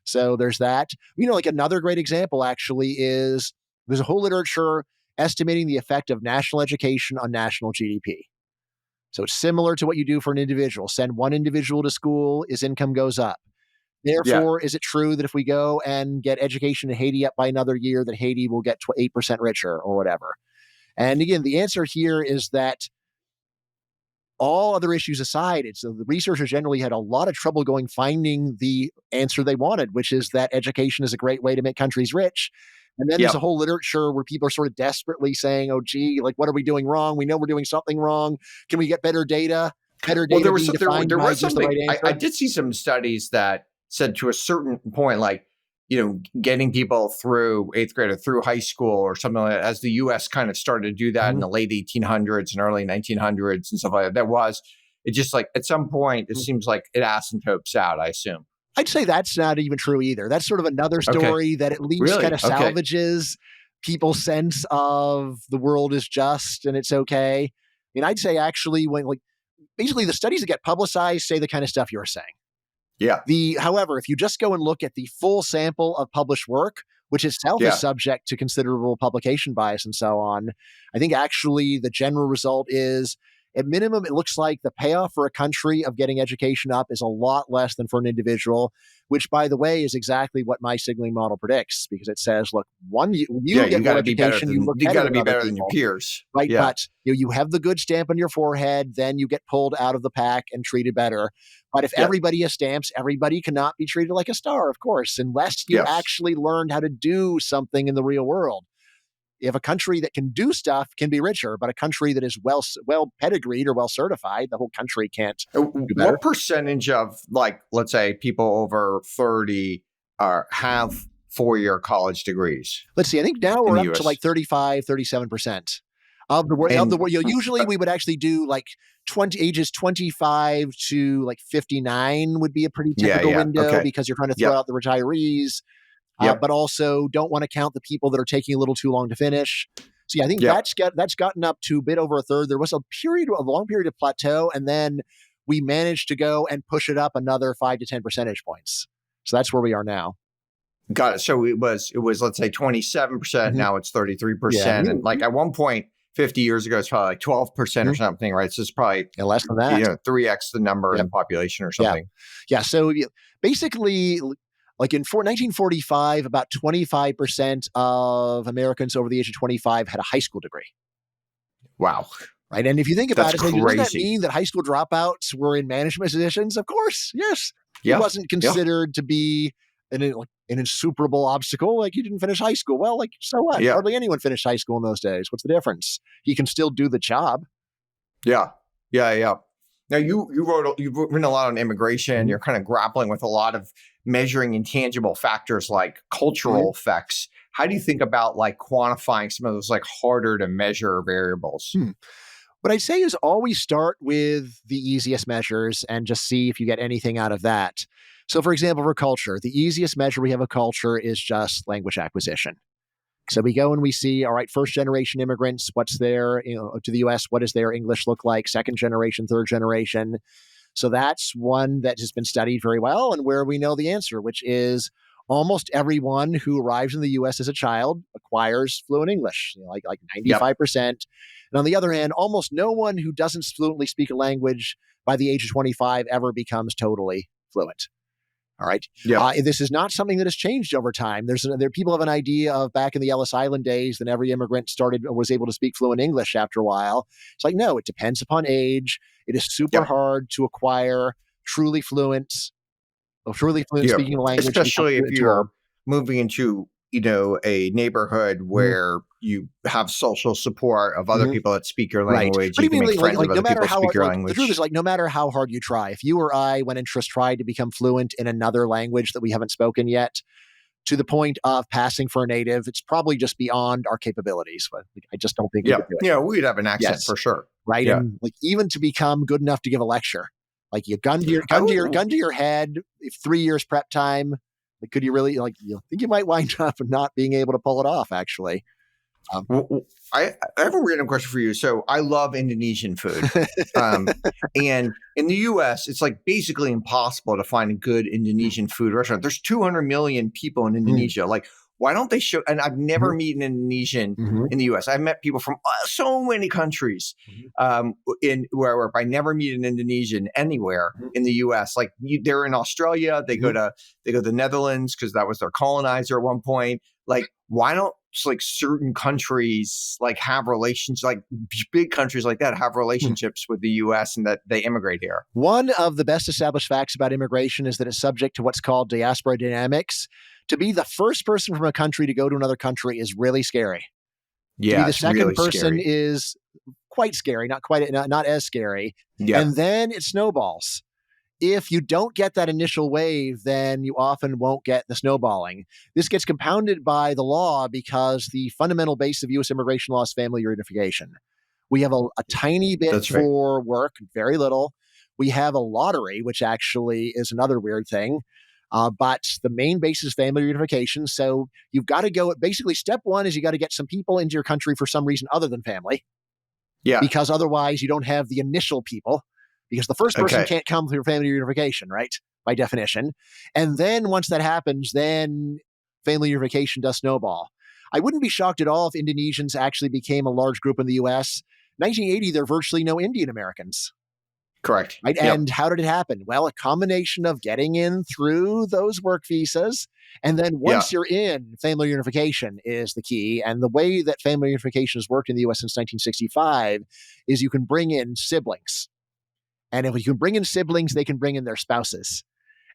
So there's that. Like another great example actually is there's a whole literature estimating the effect of national education on national GDP. So it's similar to what you do for an individual. Send one individual to school, his income goes up. Yeah. Therefore, is it true that if we go and get education in Haiti up by another year, that Haiti will get 8% richer or whatever? And again, the answer here is that all other issues aside, so the researchers generally had a lot of trouble finding the answer they wanted, which is that education is a great way to make countries rich. And then there's a Yep. whole literature where people are sort of desperately saying, "Oh, gee, like what are we doing wrong? We know we're doing something wrong. Can we get better data? Better Well, data being defined there by was just the something right I answer." did see some studies that said to a certain point, like, getting people through eighth grade or through high school or something like that, as the US kind of started to do that in Mhm. the late 1800s and early 1900s and stuff like that. It just like at some point, it seems like it asymptotes out, I assume. I'd say that's not even true either. That's sort of another Okay. story that at least kind Really? of Okay. salvages people's sense of the world is just and it's okay. I mean, I'd say actually when basically the studies that get publicized say the kind of stuff you're saying. Yeah. However, if you just go and look at the full sample of published work, which itself is Yeah. subject to considerable publication bias and so on, I think actually the general result is at minimum, it looks like the payoff for a country of getting education up is a lot less than for an individual, which, by the way, is exactly what my signaling model predicts because it says, look, one, Yeah. you get more education, you look You better got to than be other better than your people. peers. Right. Yeah. But you have the good stamp on your forehead, then you get pulled out of the pack and treated better. But if Yeah. everybody has stamps, everybody cannot be treated like a star, of course, unless you Yes. actually learned how to do something in the real world. If a country that can do stuff can be richer, but a country that is well pedigreed or well certified, the whole country can't do better. What percentage of, like, let's say people over 30 have 4-year college degrees Let's see. I think now in we're the up to US? like 35, 37% of the world. And Usually we would actually do like 20 ages 25 to like 59 would be a pretty yeah, typical yeah. window Okay. because you're trying to throw Yep. out the retirees, Yep. but also don't want to count the people that are taking a little too long to finish. So yeah, I think Yep. that's gotten up to a bit over a third. There was a long period of plateau, and then we managed to go and push it up another 5 to 10 percentage points. So that's where we are now. Got it. So it was let's say 27%, Mhm. now it's Yeah, 33%. And like at one point 50 years ago it's probably like 12% or mhm. something, right? So it's probably Yeah, less than that. 3x the number in Yep. the population or Yeah. something. Yeah. So basically, like in 1945, about 25% of Americans over the age of 25 had a high school degree. Wow. Right. And if you think That's about it, doesn't that crazy. mean that high school dropouts were in management positions? Of course. Yes. It Yeah. wasn't Yeah. considered to be an insuperable obstacle. Like you didn't finish high school. Well, like, so what? Yeah. Hardly anyone finished high school in those days. What's the difference? He can still do the job. Yeah. Yeah. Yeah. Now you've written a lot on immigration. Mhm. You're kind of grappling with a lot of measuring intangible factors like Mhm. cultural effects. How do you think about like quantifying some of those like harder to measure variables? Hmm. What I'd say is always start with the easiest measures and just see if you get anything out of that. So, for example, for culture, the easiest measure we have of culture is just language acquisition. So we go and we see, all right, first generation immigrants, what's their, to the US, what does their English look like? Second generation, third generation. So that's one that has been studied very well and where we know the answer, which is almost everyone who arrives in the US as a child acquires fluent English, like Yep. 95%. And on the other hand, almost no one who doesn't fluently speak a language by the age of 25 ever becomes totally fluent. All right. Yep. This is not something that has changed over time. People have an idea of back in the Ellis Island days, then every immigrant was able to speak fluent English after a while. It's like, no, it depends upon age. It is super Yep. hard to acquire truly fluent, Yep. speaking a language to become Especially if fluent to all. you're moving into, a neighborhood Mhm. where you have social support of other Mhm. people that speak your Right. language. But You can even make friends like with no other matter people that how speak hard, your like the truth is language. like no matter how hard you try, if you or I went and just tried to become fluent in another language that we haven't spoken yet, to the point of passing for a native, it's probably just beyond our capabilities. But I just don't think we Yeah. could do it. Yeah. We'd have an accent Yes, for sure. right. Yeah. And like even to become good enough to give a lecture, like you I would, gun to your head, if 3 years prep time, like could you really like you think you might wind up not being able to pull it off? Actually, um, I have a random question for you. So I love Indonesian food. And in the US, it's like basically impossible to find a good Indonesian food restaurant. There's 200 million people in mm, Indonesia. Like, why don't they show? And I've never Mhm. met an Indonesian Mhm. in the U.S. I've met people from so many countries Mhm. in where I never meet an Indonesian anywhere Mhm. in the U.S. Like they're in Australia, they go Mhm. to the Netherlands because that was their colonizer at one point. Like, why don't like certain countries like have relations, like big countries like that have Hmm. relationships with the U.S. and that they immigrate here? One of the best established facts about immigration is that it's subject to what's called diaspora dynamics. To be the first person from a country to go to another country is really scary. To be Yeah, the it's second really person scary. is quite scary, not as scary. Yep. And then it snowballs. If you don't get that initial wave, then you often won't get the snowballing. This gets compounded by the law because the fundamental base of U.S. immigration law is family reunification. We have a tiny bit That's right. for work, very little. We have a lottery, which actually is another weird thing. But the main base is family reunification. So you've got to go. Basically, step one is you got to get some people into your country for some reason other than family, Yeah. because otherwise you don't have the initial people, because the first person Okay. can't come through family reunification, right? By definition. And then once that happens, then family reunification does snowball. I wouldn't be shocked at all if Indonesians actually became a large group in the US. 1980, there are virtually no Indian Americans. Correct. Right. Yep. And how did it happen? Well, a combination of getting in through those work visas. And then Yeah. once you're in, family unification is the key. And the way that family unification has worked in the US since 1965 is you can bring in siblings. And if you can bring in siblings, they can bring in their spouses.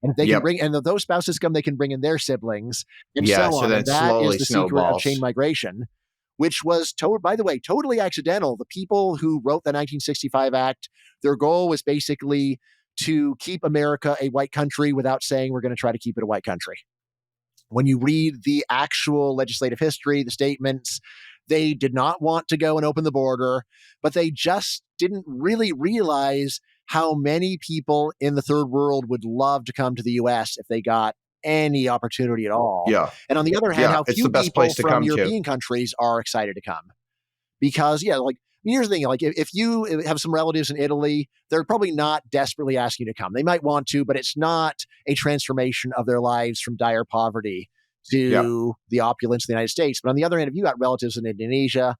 And if they can Yep. bring, and if those spouses come, they can bring in their siblings, and Yeah. so So on. then And it that is slowly the secret of chain snowballs. migration, which was, by the way, totally accidental. The people who wrote the 1965 Act, their goal was basically to keep America a white country without saying we're going to try to keep it a white country. When you read the actual legislative history, the statements, they did not want to go and open the border, but they just didn't really realize how many people in the third world would love to come to the US if they got any opportunity at all. Yeah. And on the other hand, Yeah. how It's the few best people place to from come to. European countries are excited to come. Because, yeah, like, here's the thing, like, if you have some relatives in Italy, they're probably not desperately asking you to come. They might want to, but it's not a transformation of their lives from dire poverty Yep. to the opulence of the United States. But on the other hand, if you got relatives in Indonesia,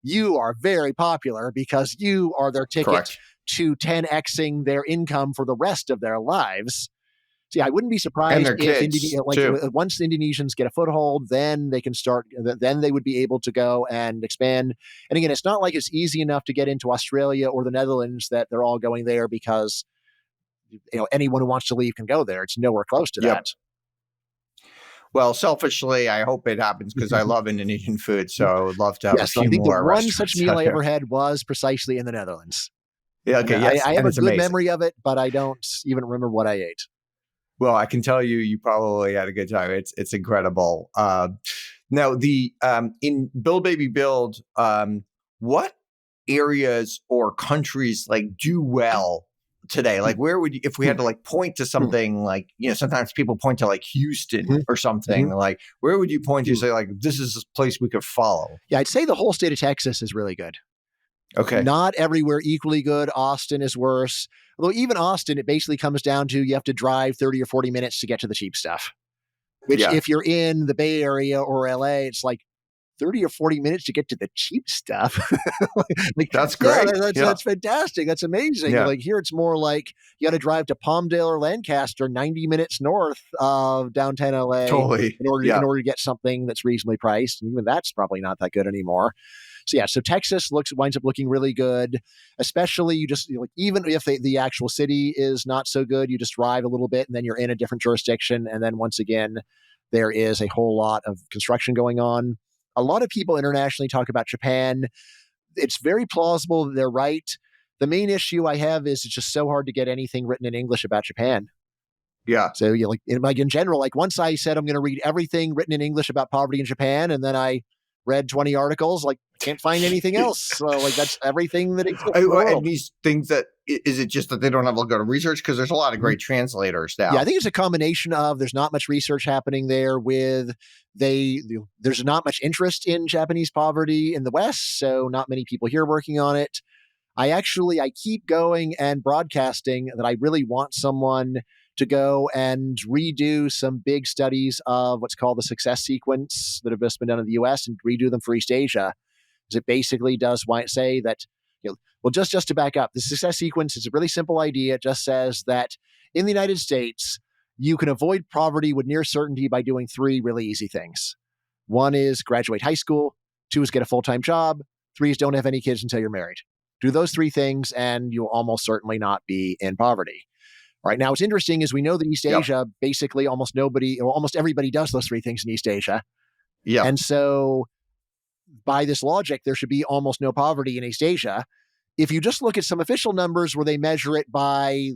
you are very popular because you are their ticket Correct. to 10xing their income for the rest of their lives. See, I wouldn't be And surprised their if kids too. once Indonesians get a foothold, then they can start. Then they would be able to go and expand. And again, it's not like it's easy enough to get into Australia or the Netherlands that they're all going there because anyone who wants to leave can go there. It's nowhere close to Yep. that. Well, selfishly, I hope it happens because I love Indonesian food. So I would love to have a Yes, I few think the more one such restaurants meal out I there. ever had was precisely in the Netherlands. Yeah. And Okay. Yes. I have And a it's good amazing. memory of it, but I don't even remember what I ate. Well, I can tell you, you probably had a good time. It's incredible. Now, the in Build Baby Build, what areas or countries like do well today? Like, where would you, if we had to like point to something, like sometimes people point to like Houston or something. Like, where would you point to say like this is a place we could follow? Yeah, I'd say the whole state of Texas is really good. Okay. Not everywhere equally good. Austin is worse. Although even Austin, it basically comes down to you have to drive 30 or 40 minutes to get to the cheap stuff. Which, Yeah. if you're in the Bay Area or LA, it's like 30 or 40 minutes to get to the cheap stuff. like, That's yeah, great. Yeah. that's fantastic. That's amazing. Yeah. Like, here, it's more like you got to drive to Palmdale or Lancaster, 90 minutes north of downtown LA Totally. in Yeah. order to get something that's reasonably priced. And even that's probably not that good anymore. So yeah, so Texas winds up looking really good, especially like, even if the actual city is not so good, you just drive a little bit and then you're in a different jurisdiction. And then once again, there is a whole lot of construction going on. A lot of people internationally talk about Japan. It's very plausible that they're right. The main issue I have is it's just so hard to get anything written in English about Japan. Yeah. So like in general, like once I said I'm going to read everything written in English about poverty in Japan, and then I read 20 articles, like I can't find anything else. So like that's everything that exists in the And world. these things that is it just that they don't have a good research? Because there's a lot of great translators now. Yeah, I think it's a combination of there's not much research happening there with there's not much interest in Japanese poverty in the West, so not many people here working on it. I keep going and broadcasting that I really want someone to go and redo some big studies of what's called the success sequence that have just been done in the US and redo them for East Asia. Because it basically does say that, well, just to back up, the success sequence is a really simple idea. It just says that in the United States, you can avoid poverty with near certainty by doing three really easy things. One is graduate high school. Two is get a full-time job. Three is don't have any kids until you're married. Do those three things and you'll almost certainly not be in poverty. Right now, what's interesting is we know that East Asia, basically almost everybody does those three things in East Asia. Yeah. And so by this logic, there should be almost no poverty in East Asia. If you just look at some official numbers where they measure it by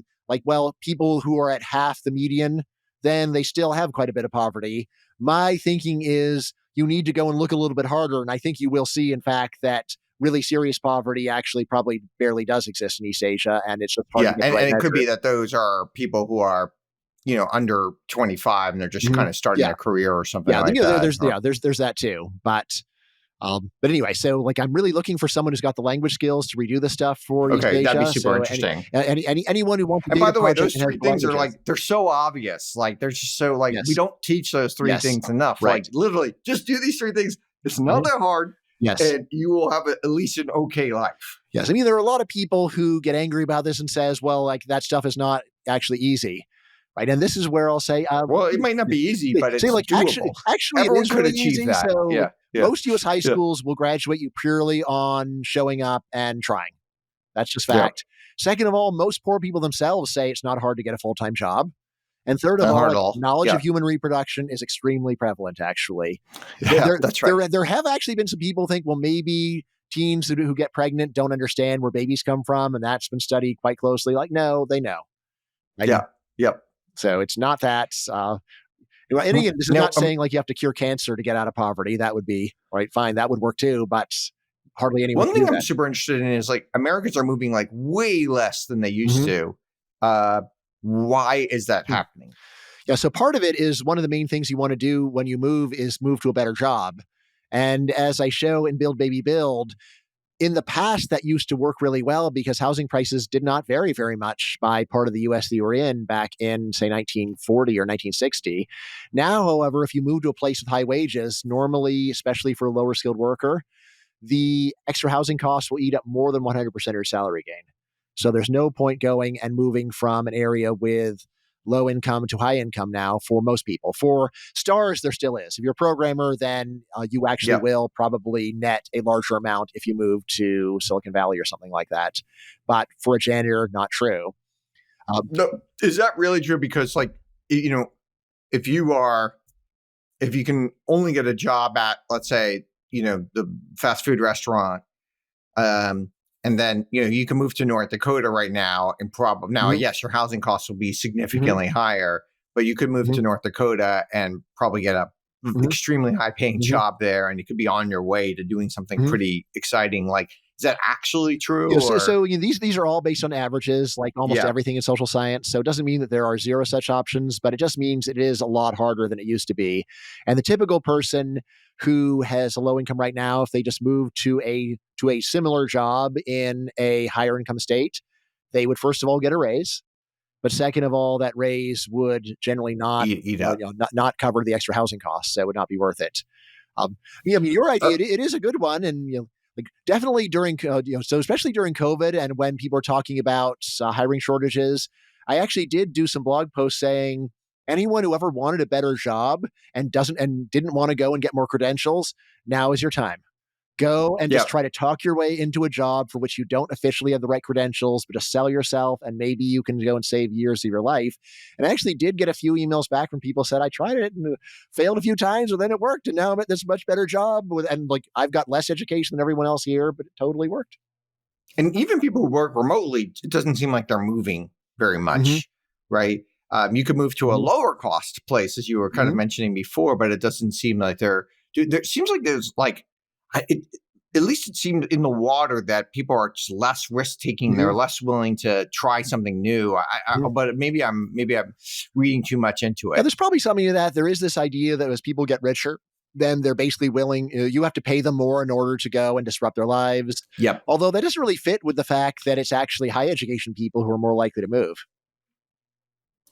people who are at half the median, then they still have quite a bit of poverty. My thinking is you need to go and look a little bit harder. And I think you will see, in fact, that really serious poverty actually probably barely does exist in East Asia. And it's just hard to get and, the right and it could measure. be that those are people who are, under 25 and they're just kind of starting their career or something like that. There's that too. But anyway, so I'm really looking for someone who's got the language skills to redo the stuff for East Asia. That'd be super interesting. Anyone who wants to and do by the way, project those three things are they're so obvious. They're just so we don't teach those three things enough. Right. Literally, just do these three things. It's not that hard. Yes. And you will have at least an okay life. Yes. I mean, there are a lot of people who get angry about this and says, well, that stuff is not actually easy. Right. And this is where I'll say, well, it might not be easy, but it's doable. Actually, everyone it is could really achieve easy. that. So most U.S. high schools will graduate you purely on showing up and trying. That's just fact. Second of all, most poor people themselves say it's not hard to get a full-time job. And third of all, knowledge of human reproduction is extremely prevalent, actually. That's right. There have actually been some people think, well, maybe teens who get pregnant don't understand where babies come from, and that's been studied quite closely. No, they know. Right? Yep. So it's not that. And again, this is not saying you have to cure cancer to get out of poverty. That would be fine. That would work too, but hardly anyone. One thing I'm super interested in is Americans are moving way less than they used to. Why is that happening? Yeah, so part of it is one of the main things you want to do when you move is move to a better job. And as I show in Build Baby Build, in the past, that used to work really well because housing prices did not vary very much by part of the U.S. that you were in back in, say, 1940 or 1960. Now, however, if you move to a place with high wages, normally, especially for a lower skilled worker, the extra housing costs will eat up more than 100% of your salary gain. So there's no point going and moving from an area with low income to high income now for most people. For stars, there still is. If you're a programmer, then you actually will probably net a larger amount if you move to Silicon Valley or something like that. But for a janitor, not true. No, is that really true? Because if you can only get a job at, let's say, the fast food restaurant, and then, you can move to North Dakota right now and yes, your housing costs will be significantly higher, but you could move to North Dakota and probably get a extremely high paying job there. And you could be on your way to doing something pretty exciting. Is that actually true? So these are all based on averages, like almost everything in social science. So it doesn't mean that there are zero such options, but it just means it is a lot harder than it used to be. And the typical person who has a low income right now, if they just move to a similar job in a higher income state, they would first of all get a raise. But second of all, that raise would generally not not cover the extra housing costs. So it would not be worth it. Your idea, it is a good one. And definitely during, so especially during COVID and when people are talking about hiring shortages, I actually did do some blog posts saying anyone who ever wanted a better job and didn't want to go and get more credentials, now is your time. Go and just try to talk your way into a job for which you don't officially have the right credentials, but just sell yourself and maybe you can go and save years of your life. And I actually did get a few emails back from people who said, I tried it and failed a few times and then it worked. And now I'm at this much better job and I've got less education than everyone else here, but it totally worked. And even people who work remotely, it doesn't seem like they're moving very much, right? You could move to a lower cost place, as you were kind of mentioning before, but it doesn't seem like there seems like there's at least it seemed in the water that people are just less risk taking. They're less willing to try something new. But maybe I'm reading too much into it. Yeah, there's probably something to that. There is this idea that as people get richer, then they're basically willing, you have to pay them more in order to go and disrupt their lives. Yep. Although that doesn't really fit with the fact that it's actually high education people who are more likely to move.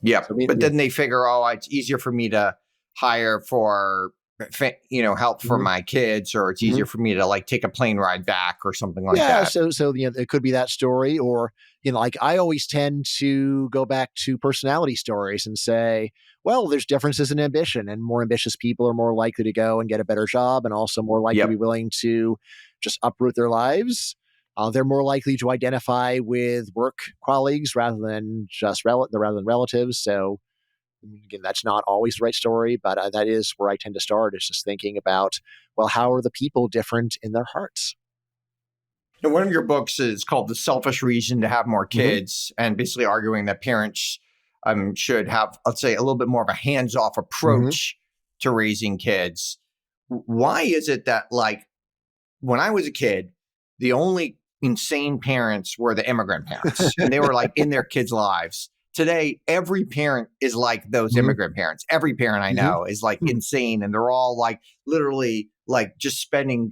Yep. So, I mean, But yeah. then they figure, oh, it's easier for me to hire for, help for Mhm. my kids, or it's easier Mhm. for me to like take a plane ride back or something like Yeah, that. so it could be that story, or like I always tend to go back to personality stories and say, well, there's differences in ambition, and more ambitious people are more likely to go and get a better job, and also more likely to be Yep. willing to just uproot their lives. They're more likely to identify with work colleagues rather than relatives. So again, that's not always the right story, but that is where I tend to start. Is just thinking about, well, how are the people different in their hearts? And one of your books is called The Selfish Reason to Have More Hmm. Kids, and basically arguing that parents should have, let's say, a little bit more of a hands off Hmm. approach to raising kids. Why is it that, like, when I was a kid, the only insane parents were the immigrant parents, and they were like in their kids' lives? Today, every parent is like those Hmm. immigrant parents. Every parent I Hmm. know is like insane, and they're all like literally like just spending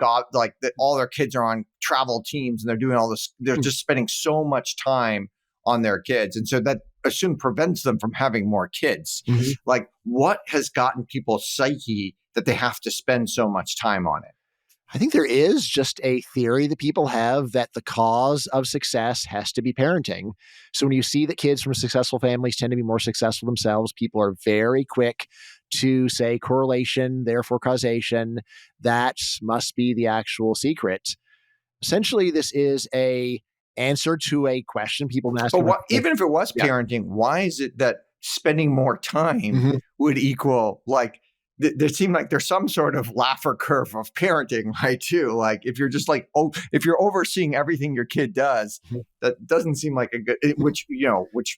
all their kids are on travel teams, and they're doing all this. They're just spending so much time on their kids, and so that assume prevents them from having more kids. Hmm. Like, what has gotten people's psyche that they have to spend so much time on it? I think there is just a theory that people have that the cause of success has to be parenting. So when you see that kids from successful families tend to be more successful themselves, people are very quick to say correlation, therefore causation. That must be the actual secret. Essentially, this is a answer to a question people have been But asking. what, even if it was Yeah. parenting, why is it that spending more time Mhm. would equal like there seemed like there's some sort of Laffer curve of parenting, right? Too like if you're just like, oh, if you're overseeing everything your kid does, Mhm. that doesn't seem like a good. Mhm. Which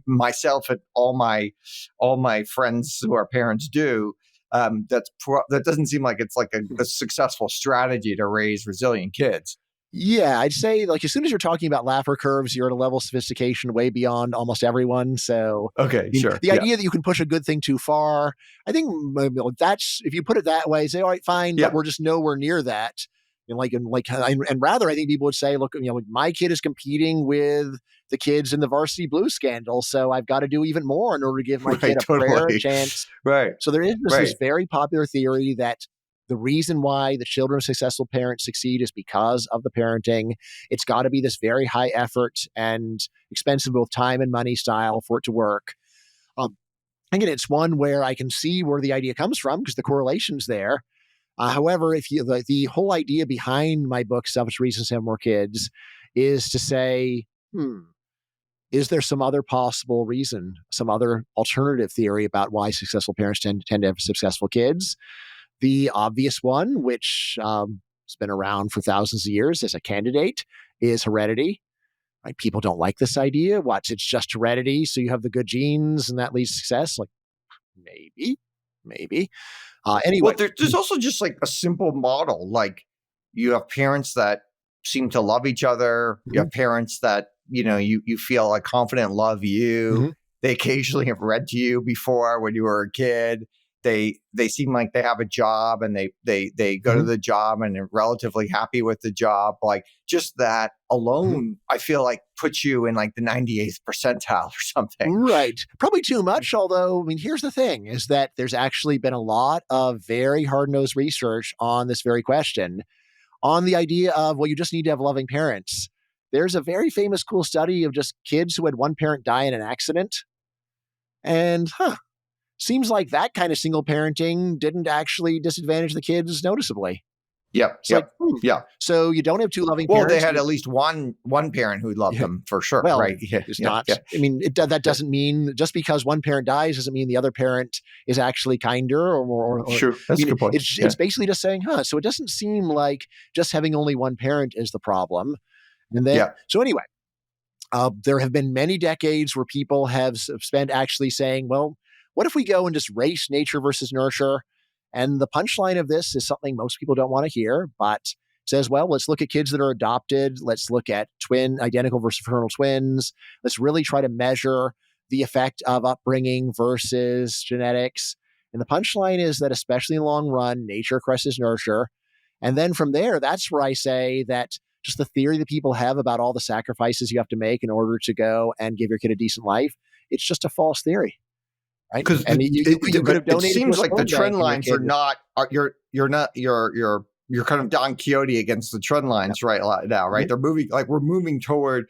myself and all my friends who are parents do. That doesn't seem like it's like a successful strategy to raise resilient kids. Yeah, I'd say like as soon as you're talking about Laffer curves, you're at a level of sophistication way beyond almost everyone. So, Okay, sure, the yeah, idea that you can push a good thing too far, I think that's if you put it that way, say, all right, fine, but yeah, we're just nowhere near that. And rather, I think people would say, look, my kid is competing with the kids in the Varsity Blues scandal, so I've got to do even more in order to give my kid right, a fair totally, chance. right, So there is this right. very popular theory that the reason why the children of successful parents succeed is because of the parenting. It's got to be this very high effort and expensive both time and money style for it to work. Um, Again, it's one where I can see where the idea comes from because the correlation's there. However, if you the whole idea behind my book, Selfish Reasons to Have More Kids, is to say, is there some other possible reason, some other alternative theory about why successful parents tend to have successful kids? The obvious one, which has been around for thousands of years as a candidate, is heredity. Right? People don't like this idea. What? It's just heredity, so you have the good genes, and that leads to success. Like maybe. Well, Anyway. there's also just like a simple model. Like you have parents that seem to love each other. You Mhm. have parents that, you feel like confident love you. Mhm. They occasionally have read to you before when you were a kid. They seem like they have a job, and they go to Mhm. the job and are relatively happy with the job. Like just that Mhm. alone, I feel like puts you in like the 98th percentile or something. Right. Probably too much. Although, I mean, here's the thing is that there's actually been a lot of very hard nosed research on this very question, on the idea of, well, you just need to have loving parents. There's a very famous, cool study of just kids who had one parent die in an accident. And, seems like that kind of single parenting didn't actually disadvantage the kids noticeably. Yep, It's like, yep, yeah. so you don't have two loving Well, they parents. had at least one parent who loved Yeah. them for sure, Well, right? Yeah, it's yeah, not. yeah, I mean, that yeah. doesn't mean just because one parent dies doesn't mean the other parent is actually kinder or more. Sure, I that's a mean, good point. it's Yeah, basically just saying, so it doesn't seem like just having only one parent is the problem. And then, yeah. so anyway, there have been many decades where people have spent actually saying, well, what if we go and just race nature versus nurture? And the punchline of this is something most people don't want to hear, but says, well, let's look at kids that are adopted. Let's look at identical versus fraternal twins. Let's really try to measure the effect of upbringing versus genetics. And the punchline is that, especially in the long run, nature crushes nurture. And then from there, that's where I say that just the theory that people have about all the sacrifices you have to make in order to go and give your kid a decent life, it's just a false theory. right? Because And you could have it donated to a seems like the sperm bank trend and your lines kid are not you're kind of Don Quixote against the trend yep. lines right now, right? Mhm. They're moving, like, we're moving toward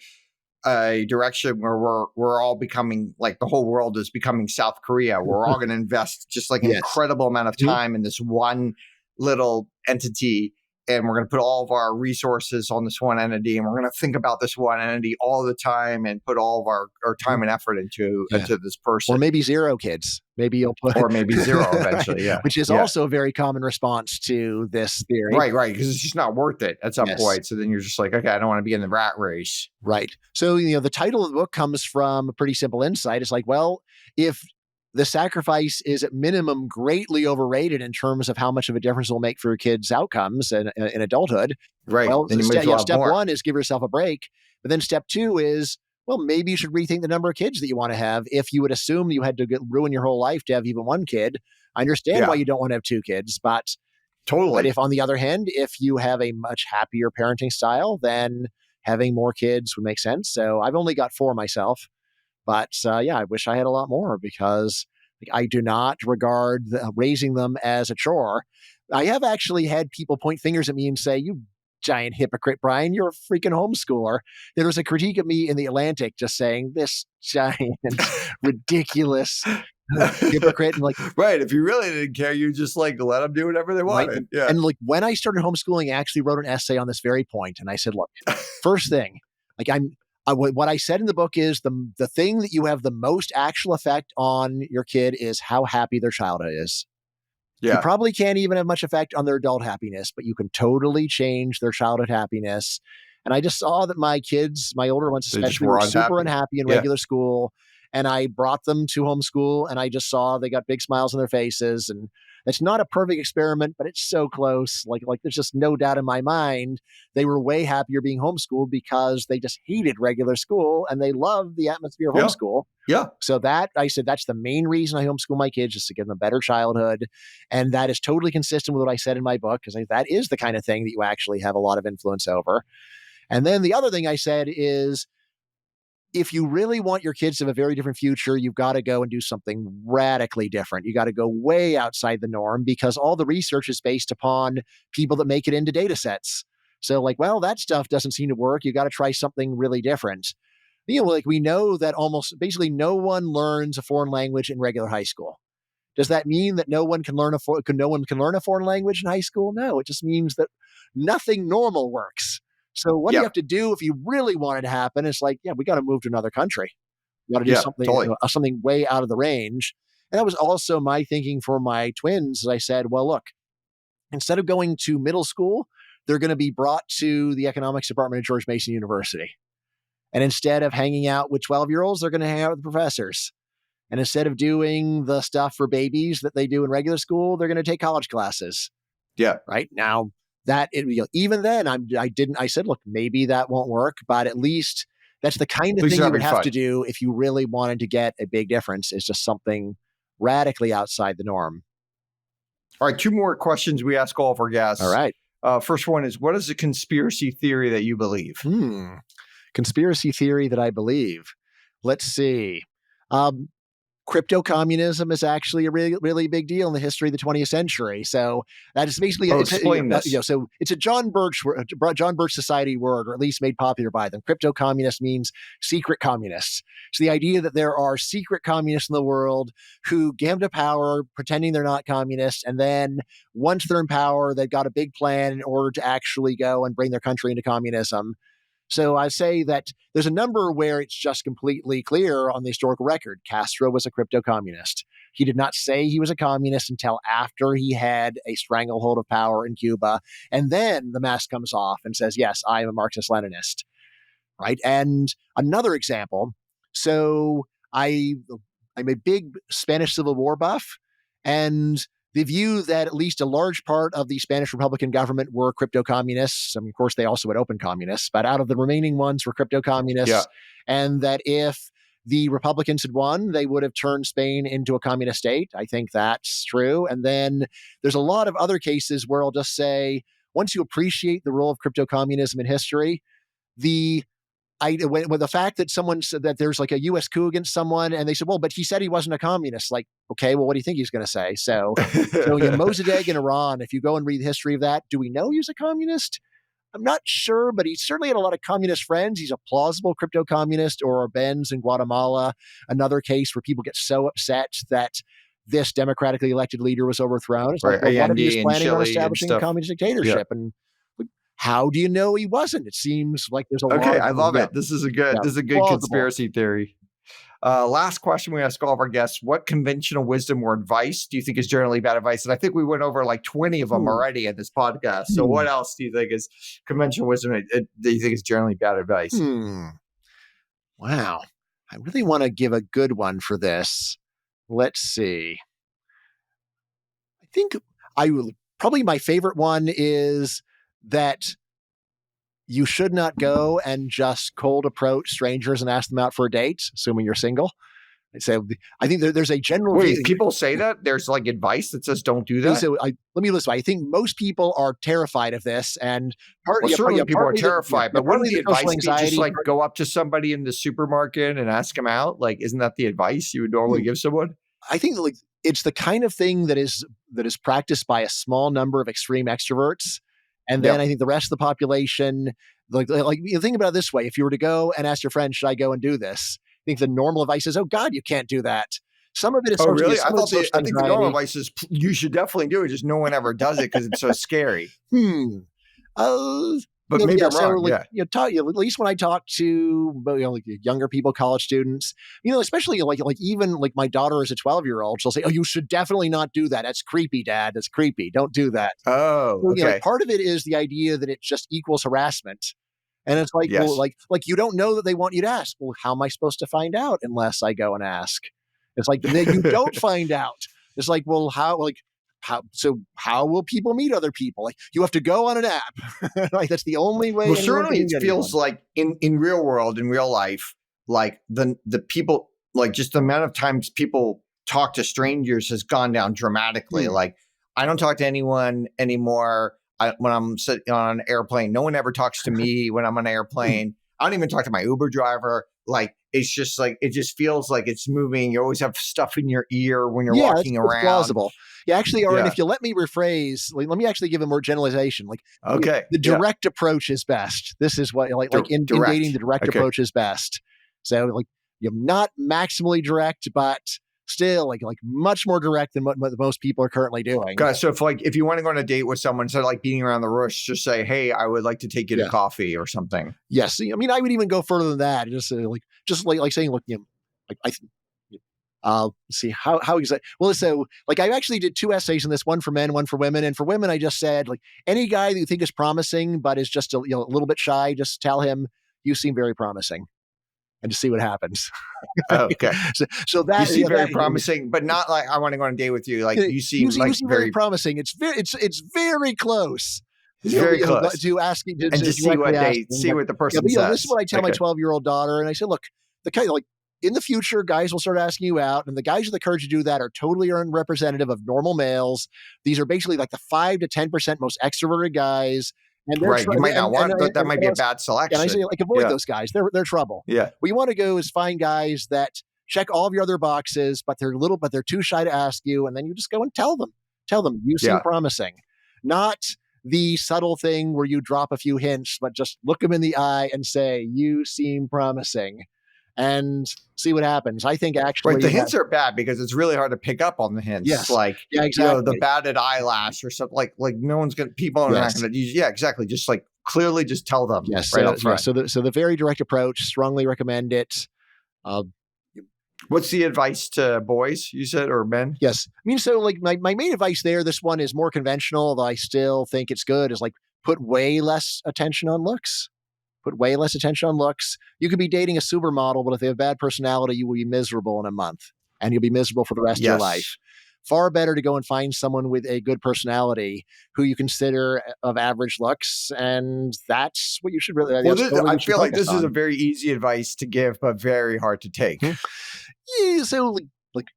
a direction where we're all becoming, like, the whole world is becoming South Korea. We're all going to invest just like an Yes. incredible amount of Mhm. time in this one little entity, and we're going to put all of our resources on this one entity, and we're going to think about this one entity all the time and put all of our Mhm. time and effort into Yeah. this Or person, maybe 0 kids. Maybe you'll put or maybe zero right, eventually. Yeah, which is yeah. also a very common response to this theory. Right, because it's just not worth it at some Yes. point. So then you're just like, okay, I don't want to be in the rat race. Right. So, the title of the book comes from a pretty simple insight. It's like, well, if the sacrifice is at minimum greatly overrated in terms of how much of a difference it will make for your kids' outcomes in adulthood, Right. well, Then you may as well have step more. one is give yourself a break. But then step two is, well, maybe you should rethink the number of kids that you want to have. If you would assume you had to ruin your whole life to have even one kid, I understand why Yeah, you don't want to have 2 kids. But totally. if, on the other hand, if you have a much happier parenting style, then having more kids would make sense. So I've only got 4 myself, but yeah, I wish I had a lot more because I do not regard raising them as a chore. I have actually had people point fingers at me and say, "You giant hypocrite, Bryan, you're a freaking homeschooler." There was a critique of me in the Atlantic just saying, "This giant, ridiculous hypocrite." And like, Right. If you really didn't care, you just, like, let them do whatever they right? wanted. Yeah. And like when I started homeschooling, I actually wrote an essay on this very point, and I said, "Look, first thing, like what I said in the book is the thing that you have the most actual effect on your kid is how happy their childhood is. You Yeah. probably can't even have much effect on their adult happiness, but you can totally change their childhood happiness." And I just saw that my kids, my older ones They just especially, were were super unhappy. unhappy in Yeah. regular school. And I brought them to homeschool and I just saw they got big smiles on their faces. And it's not a perfect experiment, but it's so close. Like there's just no doubt in my mind they were way happier being homeschooled because they just hated regular school and they loved the atmosphere of Yeah. homeschool. Yeah. So that I said that's the main reason I homeschool my kids, is to give them a better childhood. And that is totally consistent with what I said in my book, because that is the kind of thing that you actually have a lot of influence over. And then the other thing I said is, if you really want your kids to have a very different future, you've got to go and do something radically different. You got to go way outside the norm, because all the research is based upon people that make it into data sets. So, like, well, that stuff doesn't seem to work. You got to try something really different. Like, we know that almost basically no one learns a foreign language in regular high school. Does that mean that no one can learn a foreign language in high school? No, it just means that nothing normal works. So what do you Yeah. have to do if you really want it to happen? It's like, yeah, we got to move to another country. We got to do Yeah. Totally. something way out of the range. And that was also my thinking for my twins. As I said, well, look, instead of going to middle school, they're going to be brought to the economics department at George Mason University. And instead of hanging out with 12-year-olds, they're going to hang out with the professors. And instead of doing the stuff for babies that they do in regular school, they're going to take college classes. Yeah. Right now, even then, I said, look, maybe that won't work, but at least that's the kind At of least thing they're you would having have fun. to do if you really wanted to get a big difference. Is just something radically outside the norm. All right. 2 more questions we ask all of our All guests. right. First one is, what is a conspiracy theory that you believe? Conspiracy theory that I believe. Let's see. Um, Crypto communism is actually a really, really big deal in the history of the 20th century. So that is basically Oh, explain this. so it's a John Birch Society word, or at least made popular by them. Crypto communist means secret communists. So the idea that there are secret communists in the world who get to power pretending they're not communists, and then once they're in power, they've got a big plan in order to actually go and bring their country into communism. So I say that there's a number where it's just completely clear on the historical record. Castro was a crypto communist. He did not say he was a communist until after he had a stranglehold of power in Cuba. And then the mask comes off and says, yes, I am a Marxist Leninist. Right. And another example. So I'm a big Spanish Civil War buff, and the view that at least a large part of the Spanish Republican government were crypto communists. I mean, of course, they also had open communists, but out of the remaining ones were crypto Yeah. communists. And that if the Republicans had won, they would have turned Spain into a communist state. I think that's true. And then there's a lot of other cases where I'll just say, once you appreciate the role of crypto communism in history, the when the fact that someone said that there's like a U.S. coup against someone, and they said, well, but he said he wasn't a communist. Like, okay, well, what do you think he's going to say? So Mossadegh in Iran. If you go and read the history of that, do we know he was a communist? I'm not sure, but he certainly had a lot of communist friends. He's a plausible crypto communist. Or Benz in Guatemala, another case where people get so upset that this democratically elected leader was overthrown. It's like, Right. well, what if he was Allende and planning on Chile and establishing a stuff. communist Yeah. dictatorship? And how do you know he wasn't? It seems like there's a Okay, lot. I love it. This is a good Plausible. conspiracy theory. Last question we ask all of our guests: what conventional wisdom or advice do you think is generally bad advice? And I think we went over like 20 of them already in this podcast. So what else do you think is conventional wisdom that you think is generally bad advice? Wow. I really want to give a good one for this. Let's see. I think probably my favorite one is that you should not go and just cold approach strangers and ask them out for a date, assuming you're single. So I think there's a general view. People say that there's like advice that says don't do that. So let me listen. I think most people are terrified of this, and certainly people are terrified. But wouldn't the advice be just like go up to somebody in the supermarket and ask them out? Like, isn't that the advice you would normally give someone? I think like it's the kind of thing that is practiced by a small number of extreme extroverts, and then I think the rest of the population, like think about it this way: if you were to go and ask your friend, "Should I go and do this?" I think the normal advice is, "Oh God, you can't do that." Some of it is. Oh, really? I think the normal advice is you should definitely do it. Just no one ever does it because it's so scary. But maybe I'm wrong. At least when I talk to like younger people, college students, especially like even like my daughter is a 12-year-old, she'll say, "Oh, you should definitely not do that. That's creepy, Dad. That's creepy. Don't do that." Oh, okay. Part of it is the idea that it just equals harassment. And it's like, well, like you don't know that they want you to ask. Well, how am I supposed to find out unless I go and ask? It's like you don't find out. It's like, well, how will people meet other people? Like you have to go on an app. Like that's the only way. Well, certainly it feels like in real world, in real life, like the people, like just the amount of times people talk to strangers has gone down dramatically. Like I don't talk to anyone anymore. When I'm sitting on an airplane, no one ever talks to me when I'm on an airplane. I don't even talk to my Uber driver. Like, it's just like, it just feels like it's moving. You always have stuff in your ear when you're walking around. Plausible. Yeah, actually, Auren, if you let me rephrase, let me actually give a more generalization. Like, the direct approach is best. This is what, in dating, the direct approach is best. So, like, you're not maximally direct, but still like much more direct than what most people are currently doing. Guys, so if you want to go on a date with someone, instead of like beating around the bush, just say, "Hey, I would like to take you to coffee" or something. Yes, I mean, I would even go further than that. Just saying, look, see how exactly. Well, so like I actually did 2 essays in this, one for men, one for women. And for women, I just said like any guy that you think is promising but is just a little bit shy, just tell him you seem very promising. And just see what happens. Okay. So that you seem very promising, but not like I want to go on a date with you. Like you seem very promising. It's very close. It's very close to asking and to see what the person says. This is what I tell my 12-year-old daughter, and I say, look, the kind like in the future, guys will start asking you out, and the guys with the courage to do that are totally unrepresentative of normal males. These are basically like the 5 to 10% most extroverted guys. And you might not want that. Might be a bad selection. And I say, like, avoid those guys. They're trouble. Yeah. What you want to go is find guys that check all of your other boxes, but they're too shy to ask you, and then you just go and tell them you seem promising. Not the subtle thing where you drop a few hints, but just look them in the eye and say you seem promising, and see what happens. I think actually the hints are bad because it's really hard to pick up on the hints. Yes. Like, exactly. The batted eyelash or something like no one's going to, people are not going to use. Yeah, exactly. Just like clearly just tell them right up front. So the very direct approach, strongly recommend it. What's the advice to boys, you said, or men? Yes. I mean, so like my main advice there, this one is more conventional, though I still think it's good, is like put way less attention on looks. You could be dating a supermodel, but if they have bad personality, you will be miserable in a month, and you'll be miserable for the rest of your life. Far better to go and find someone with a good personality who you consider of average looks, and that's what you should really. I feel like this is a very easy advice to give, but very hard to take. Yeah, so like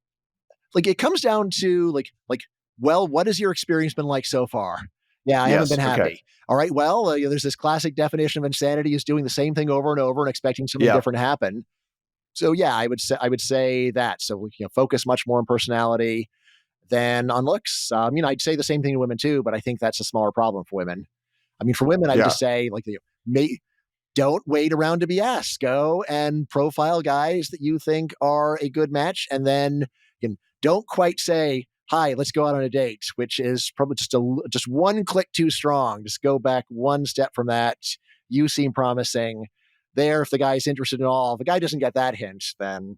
it comes down to like, well, what has your experience been like so far? Yeah, I haven't Yes. been Okay. happy. All right, well, there's this classic definition of insanity is doing the same thing over and over and expecting something Yeah. different to happen. So yeah, I would say that. So focus much more on personality than on looks. I'd say the same thing to women too, but I think that's a smaller problem for women. I mean, for women, I would Yeah. just say don't wait around to be asked. Go and profile guys that you think are a good match, and then don't quite say, "Hi, let's go out on a date," which is probably just one click too strong. Just go back one step from that. You seem promising. There, if the guy's interested at all, if the guy doesn't get that hint, then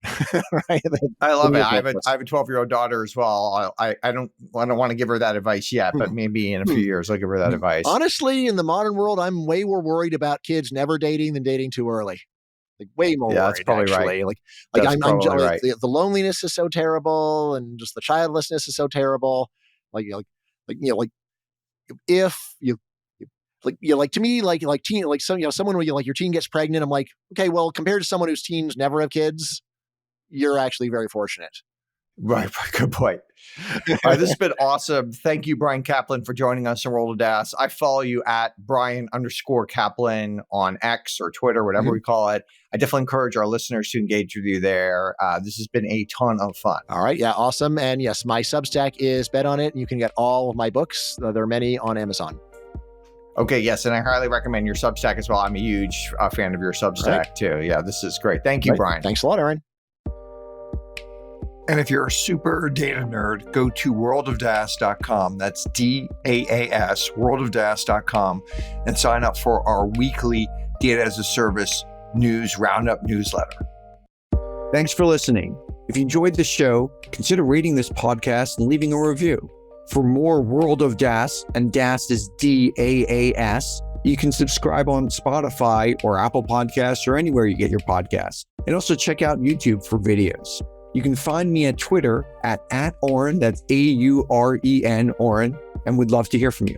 right, I then love it. you're I hopeless. have a 12-year-old daughter as well. I don't want to give her that advice yet, but Hmm. maybe in a Hmm. few years I'll give her that advice. Honestly, in the modern world, I'm way more worried about kids never dating than dating too early. Like way more Yeah, that's worried probably right. actually. Like That's probably like, right. the loneliness is so terrible, and just the childlessness is so terrible. Like like like if like to me like teen like some someone when like your teen gets pregnant, I'm like, okay, well, compared to someone whose teens never have kids, you're actually very fortunate. Right. Good point. All right, this has been awesome. Thank you, Bryan Caplan, for joining us in World of DAS. I follow you at Bryan_Caplan on X or Twitter, whatever we call it. I definitely encourage our listeners to engage with you there. This has been a ton of fun. All right, yeah, awesome. And yes, my Substack is Bet on It, and you can get all of my books. There are many on Amazon. Okay, yes, and I highly recommend your Substack as well. I'm a huge fan of your Substack too. Yeah, this is great. Thank you, Bryan. Thanks a lot, Auren. And if you're a super data nerd, go to worldofdas.com. That's DAAS, worldofdas.com, and sign up for our weekly Data as a Service news roundup newsletter. Thanks for listening. If you enjoyed the show, consider rating this podcast and leaving a review. For more World of DAS, and DAS is DAAS, you can subscribe on Spotify or Apple Podcasts or anywhere you get your podcasts. And also check out YouTube for videos. You can find me at Twitter at Auren, that's AUREN, Auren, and we'd love to hear from you.